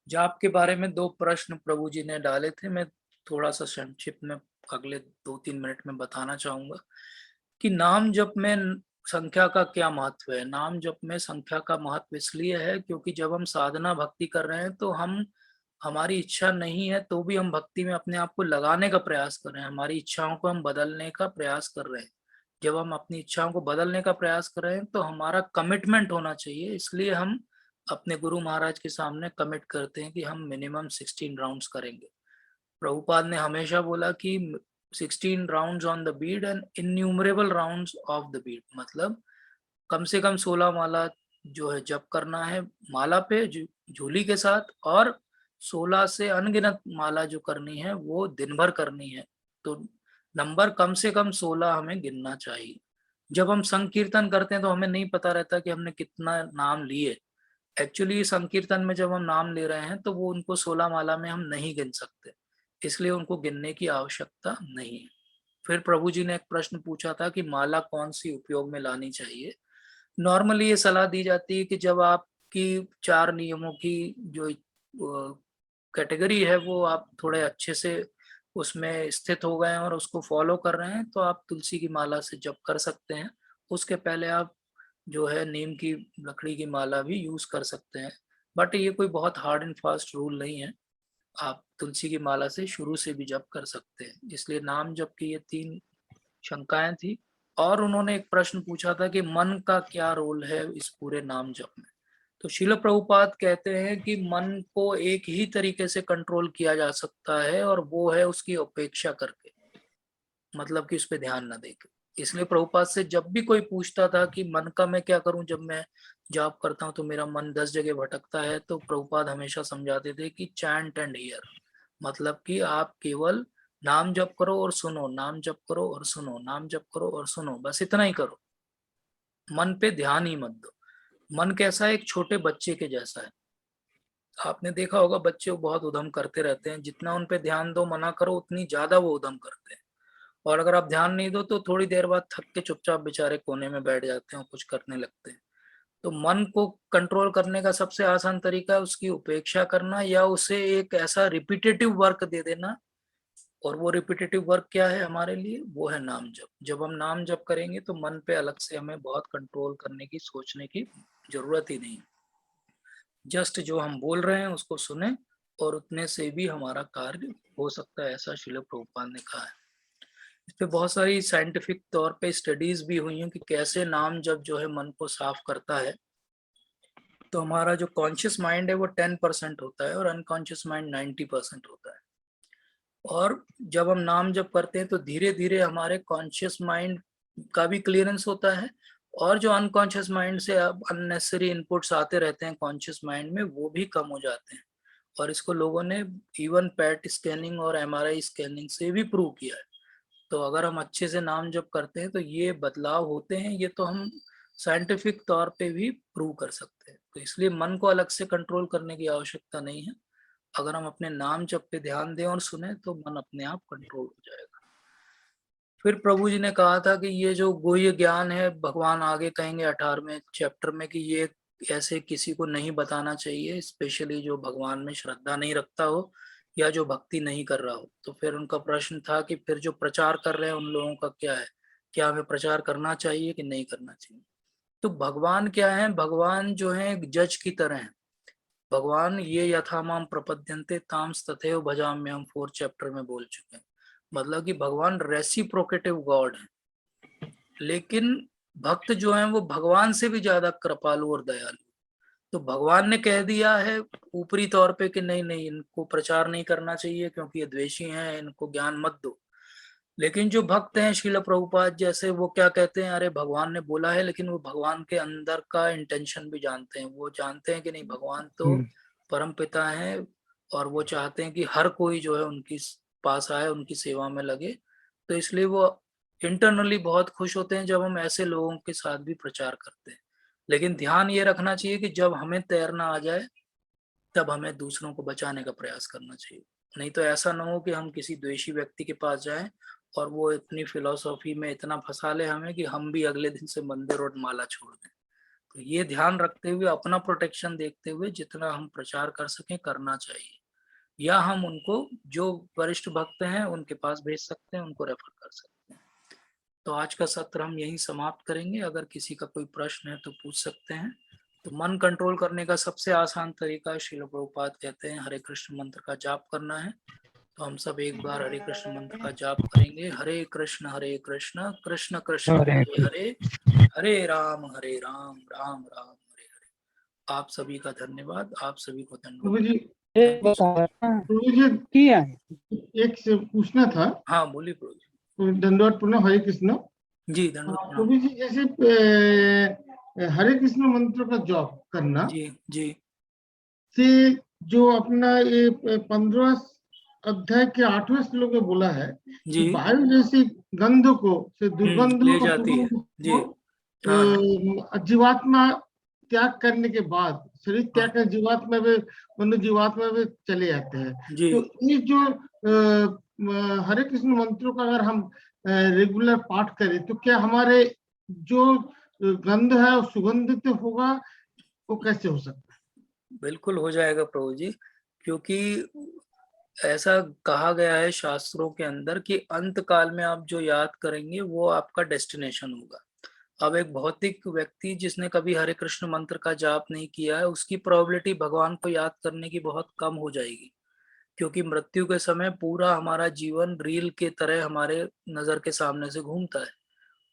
जाप के बारे में 2 प्रश्न प्रभु जी ने डाले थे, मैं थोड़ा सा संक्षिप्त में अगले 2-3 मिनट में बताना चाहूंगा कि नाम जप में संख्या का क्या महत्व है। नाम जप में संख्या का महत्व इसलिए है क्योंकि जब हम साधना भक्ति कर रहे हैं तो हम, हमारी इच्छा नहीं है तो भी हम भक्ति में अपने आप को लगाने का प्रयास कर रहे हैं, हमारी इच्छाओं को हम बदलने का प्रयास कर रहे हैं। जब हम अपनी इच्छाओं को बदलने का प्रयास कर रहे हैं तो हमारा कमिटमेंट होना चाहिए, इसलिए हम अपने गुरु महाराज के सामने कमिट करते हैं कि हम मिनिमम 16 राउंड्स करेंगे। प्रभुपाद ने हमेशा बोला कि 16 rounds on the beat and innumerable rounds of the beat, मतलब कम से कम 16 माला जो है जप करना है माला पे झूली के साथ, और 16 से अनगिनत माला जो करनी है वो दिन भर करनी है। तो नंबर कम से कम 16 हमें गिनना चाहिए। जब हम संकीर्तन करते हैं तो हमें नहीं पता रहता कि हमने कितना नाम लिए। एक्चुअली संकीर्तन में जब हम नाम ले रहे हैं तो वो उनको 16 माला में हम नहीं गिन सकते, इसलिए उनको गिनने की आवश्यकता नहीं है। फिर प्रभु जी ने एक प्रश्न पूछा था कि माला कौन सी उपयोग में लानी चाहिए। नॉर्मली ये सलाह दी जाती है कि जब आपकी 4 नियमों की जो कैटेगरी है वो आप थोड़े अच्छे से उसमें स्थित हो गए हैं और उसको फॉलो कर रहे हैं, तो आप तुलसी की माला से जप कर सकते हैं। उसके पहले आप जो है नीम की लकड़ी की माला भी यूज कर सकते हैं, बट ये कोई बहुत हार्ड एंड फास्ट रूल नहीं है, आप तुलसी की माला से शुरू से भी जप कर सकते हैं। इसलिए नाम जप की ये 3 शंकाएं थी। और उन्होंने एक प्रश्न पूछा था कि मन का क्या रोल है इस पूरे नाम जप में। तो श्रील प्रभुपाद कहते हैं कि मन को एक ही तरीके से कंट्रोल किया जा सकता है, और वो है उसकी उपेक्षा करके, मतलब कि उस पर ध्यान न देके। इसलिए प्रभुपाद से जब भी कोई पूछता था कि मन का मैं क्या करूं, जब मैं जाप करता हूं तो मेरा मन 10 जगह भटकता है, तो प्रभुपाद हमेशा समझाते थे कि चैंट एंड हियर, मतलब कि आप केवल नाम जप करो और सुनो, नाम जप करो और सुनो, नाम जप करो और सुनो, बस इतना ही करो, मन पे ध्यान ही मत दो। मन कैसा है? एक छोटे बच्चे के जैसा है। आपने देखा होगा बच्चे बहुत उधम करते रहते हैं, जितना उन पे ध्यान दो, मना करो, उतनी ज्यादा वो उधम करते हैं। और अगर आप ध्यान नहीं दो तो थोड़ी देर बाद थक के चुपचाप बेचारे कोने में बैठ जाते हैं और कुछ करने लगते हैं। तो मन को कंट्रोल करने का सबसे आसान तरीका है उसकी उपेक्षा करना, या उसे एक ऐसा रिपीटेटिव वर्क दे देना। और वो रिपीटेटिव वर्क क्या है हमारे लिए? वो है नाम जप। जब हम नाम जप करेंगे तो मन पे अलग से हमें बहुत कंट्रोल करने की, सोचने की जरूरत ही नहीं। जस्ट जो हम बोल रहे हैं उसको सुने और उतने से भी हमारा कार्य हो सकता है, ऐसा श्रील प्रभुपाद ने कहा है। इस पे बहुत सारी साइंटिफिक तौर पे स्टडीज भी हुई हैं कि कैसे नाम जब जो है मन को साफ करता है। तो हमारा जो कॉन्शियस माइंड है वो 10% होता है और अनकॉन्शियस माइंड 90% होता है। और जब हम नाम जप करते हैं तो धीरे धीरे हमारे कॉन्शियस माइंड का भी क्लियरेंस होता है, और जो अनकॉन्शियस माइंड से अब अननेसेसरी इनपुट्स आते रहते हैं कॉन्शियस माइंड में, वो भी कम हो जाते हैं। और इसको लोगों ने इवन पैट स्कैनिंग और MRI स्कैनिंग से भी प्रूव किया है। तो अगर हम अच्छे से नाम जप करते हैं तो ये बदलाव होते हैं, ये तो हम साइंटिफिक तौर पे भी प्रूव कर सकते हैं। तो इसलिए मन को अलग से कंट्रोल करने की आवश्यकता नहीं है। अगर हम अपने नाम जप पे ध्यान दें और सुने तो मन अपने आप कंट्रोल हो जाएगा। फिर प्रभु जी ने कहा था कि ये जो गुह्य ज्ञान है, भगवान आगे कहेंगे 18वें चैप्टर में कि ये ऐसे किसी को नहीं बताना चाहिए, स्पेशली जो भगवान में श्रद्धा नहीं रखता हो या जो भक्ति नहीं कर रहा हो। तो फिर उनका प्रश्न था कि फिर जो प्रचार कर रहे हैं उन लोगों का क्या है, क्या हमें प्रचार करना चाहिए कि नहीं करना चाहिए। तो भगवान क्या है? भगवान जो है एक जज की तरह है। भगवान ये यथामाम प्रपद्यन्ते तांस तथैव भजाम्यहम् 4 चैप्टर में बोल चुके हैं। मतलब कि भगवान रेसिप्रोकेटिव गॉड है, लेकिन भक्त जो हैं वो भगवान से भी ज्यादा कृपालु और दयालु। तो भगवान ने कह दिया है ऊपरी तौर पे कि नहीं नहीं, इनको प्रचार नहीं करना चाहिए क्योंकि ये द्वेषी हैं, इनको ज्ञान मत दो। लेकिन जो भक्त हैं श्रील प्रभुपाद जैसे, वो क्या कहते हैं, अरे भगवान ने बोला है, लेकिन वो भगवान के अंदर का इंटेंशन भी जानते हैं। वो जानते हैं कि नहीं, भगवान तो परम पिता है और वो चाहते हैं कि हर कोई जो है उनकी पास आए, उनकी सेवा में लगे। तो इसलिए वो इंटरनली बहुत खुश होते हैं जब हम ऐसे लोगों के साथ भी प्रचार करते हैं। लेकिन ध्यान ये रखना चाहिए कि जब हमें तैरना आ जाए तब हमें दूसरों को बचाने का प्रयास करना चाहिए। नहीं तो ऐसा ना हो कि हम किसी द्वेषी व्यक्ति के पास जाएं और वो इतनी फिलॉसफी में इतना फंसा ले हमें कि हम भी अगले दिन से मंदिर और माला छोड़ दें। तो ये ध्यान रखते हुए, अपना प्रोटेक्शन देखते हुए जितना हम प्रचार कर सकें करना चाहिए, या हम उनको जो वरिष्ठ भक्त हैं उनके पास भेज सकते हैं, उनको रेफर कर सकते हैं। तो आज का सत्र हम यहीं समाप्त करेंगे। अगर किसी का कोई प्रश्न है तो पूछ सकते हैं। तो मन कंट्रोल करने का सबसे आसान तरीका श्रील प्रभुपाद कहते हैं हरे कृष्ण मंत्र का जाप करना है। तो हम सब एक बार हरे कृष्ण मंत्र का जाप करेंगे। हरे कृष्ण कृष्ण कृष्ण हरे हरे, हरे राम राम राम हरे हरे। आप सभी का धन्यवाद, आप सभी को धन्यवाद। एक से पूछना था। हाँ बोलिए प्रभु जी। धन्यवाद पुनः, हरे कृष्ण जी धन्यवाद प्रभु जी। जैसे हरे कृष्ण मंत्र का जप करना जी जी से जो अपना ये 15 अध्याय के 8वें श्लोक में बोला है कि वायु जैसी गंध को से दुर्गंध ले जाती है जी। जीवात्मा त्याग करने के बाद, शरीर त्याग कर जीवात्मा में जीवात्मा में चले जाते हैं। तो ये जो हरे कृष्ण मंत्रों का अगर हम रेगुलर पाठ करें तो क्या हमारे जो गंध है वो सुगंधित होगा? वो कैसे हो सकता है? बिल्कुल हो जाएगा प्रभु जी, क्योंकि ऐसा कहा गया है शास्त्रों के अंदर कि अंत काल में आप जो याद करेंगे वो आपका डेस्टिनेशन होगा। अब एक भौतिक व्यक्ति जिसने कभी हरे कृष्ण मंत्र का जाप नहीं किया है, उसकी प्रोबेबिलिटी भगवान को याद करने की बहुत कम हो जाएगी, क्योंकि मृत्यु के समय पूरा हमारा जीवन रील के तरह हमारे नजर के सामने से घूमता है,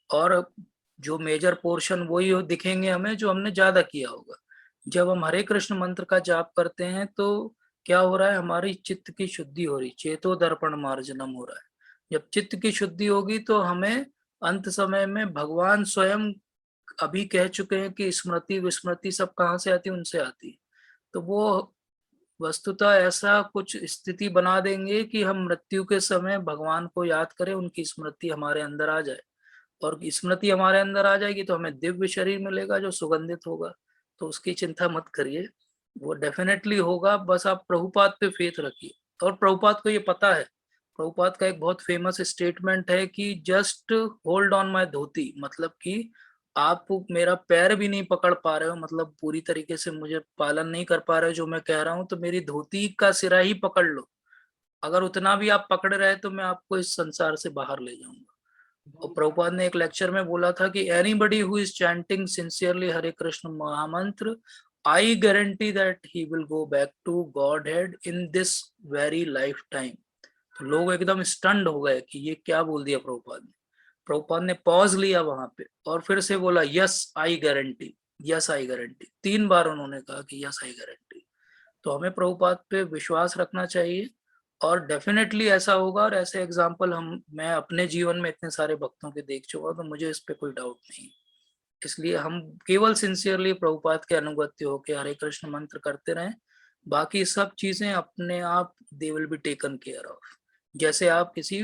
और जो मेजर पोर्शन वही दिखेंगे हमें जो हमने ज्यादा किया होगा। जब हम हरे कृष्ण मंत्र का जाप करते हैं तो क्या हो रहा है, हमारी चित्त की शुद्धि हो रही, चेतो दर्पण मार्जनम हो रहा है। जब चित्त की शुद्धि होगी तो हमें अंत समय में भगवान स्वयं अभी कह चुके हैं कि स्मृति विस्मृति सब कहाँ से आती है, उनसे आती है। तो वो वस्तुतः ऐसा कुछ स्थिति बना देंगे कि हम मृत्यु के समय भगवान को याद करें, उनकी स्मृति हमारे अंदर आ जाए, और स्मृति हमारे अंदर आ जाएगी तो हमें दिव्य शरीर मिलेगा जो सुगंधित होगा। तो उसकी चिंता मत करिए, वो डेफिनेटली होगा। बस आप प्रभुपाद पे फेथ रखिए, और प्रभुपाद को ये पता है। प्रभुपाद का एक बहुत फेमस स्टेटमेंट है कि जस्ट होल्ड ऑन माय धोती, मतलब कि आप मेरा पैर भी नहीं पकड़ पा रहे हो, मतलब पूरी तरीके से मुझे पालन नहीं कर पा रहे हो जो मैं कह रहा हूँ, तो मेरी धोती का सिरा ही पकड़ लो। अगर उतना भी आप पकड़ रहे तो मैं आपको इस संसार से बाहर ले जाऊंगा। और प्रभुपाद ने एक लेक्चर में बोला था कि anybody who is chanting sincerely Hare Krishna mahamantra, I guarantee that he will go back to godhead in this very lifetime. तो लोग एकदम स्टंड हो गए कि ये क्या बोल दिया प्रभुपाद ने। प्रभुपाद ने पॉज लिया वहां पे और फिर से बोला yes I guarantee, yes I guarantee. 3 बार उन्होंने कहा कि यस आई गारंटी। तो हमें प्रभुपाद पे विश्वास रखना चाहिए, और डेफिनेटली ऐसा होगा। और ऐसे एग्जाम्पल मैं अपने जीवन में इतने सारे भक्तों के देख चुका, तो मुझे इस पे कोई डाउट नहीं। इसलिए हम केवल सिंसियरली प्रभुपाद के अनुगत्य होकर हरे कृष्ण मंत्र करते रहें, बाकी सब चीजें अपने आप they will be taken care of. जैसे आप किसी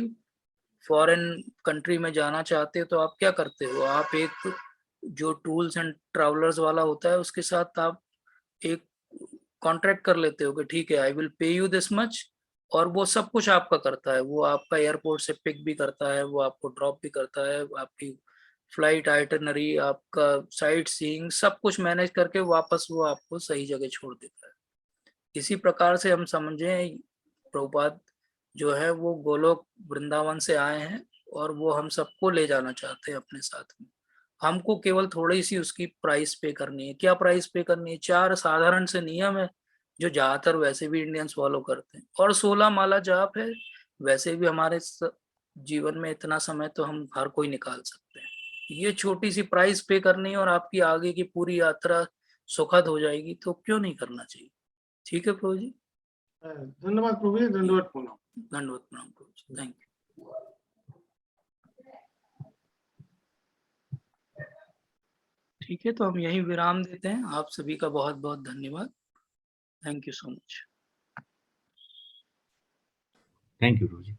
फॉरेन कंट्री में जाना चाहते हो तो आप क्या करते हो, आप एक जो टूल्स एंड ट्रैवलर्स वाला होता है उसके साथ आप एक कॉन्ट्रैक्ट कर लेते हो कि ठीक है I will pay you this much, और वो सब कुछ आपका करता है। वो आपका एयरपोर्ट से पिक भी करता है, वो आपको ड्रॉप भी करता है, आपकी फ्लाइट आइटनरी, आपका साइट सीइंग सब कुछ मैनेज करके वापस वो आपको सही जगह छोड़ देता है। इसी प्रकार से हम समझें प्रभुपाद जो है वो गोलोक वृंदावन से आए हैं, और वो हम सबको ले जाना चाहते हैं अपने साथ में। हमको केवल थोड़ी सी उसकी प्राइस पे करनी है। क्या प्राइस पे करनी है? 4 साधारण से नियम है जो ज्यादातर वैसे भी इंडियंस फॉलो करते हैं। और 16 माला जाप है, वैसे भी हमारे जीवन में इतना समय तो हम हर कोई निकाल सकते हैं। ये छोटी सी प्राइस पे करनी है और आपकी आगे की पूरी यात्रा सुखद हो जाएगी, तो क्यों नहीं करना चाहिए। ठीक है प्रभु जी, धन्यवाद प्रभु जी, दंडवत प्रणाम। धन्यवाद प्रणाम प्रभु जी, थैंक यू। ठीक है, तो हम यहीं विराम देते हैं। आप सभी का बहुत बहुत धन्यवाद। Thank you so much. Thank you Guru ji.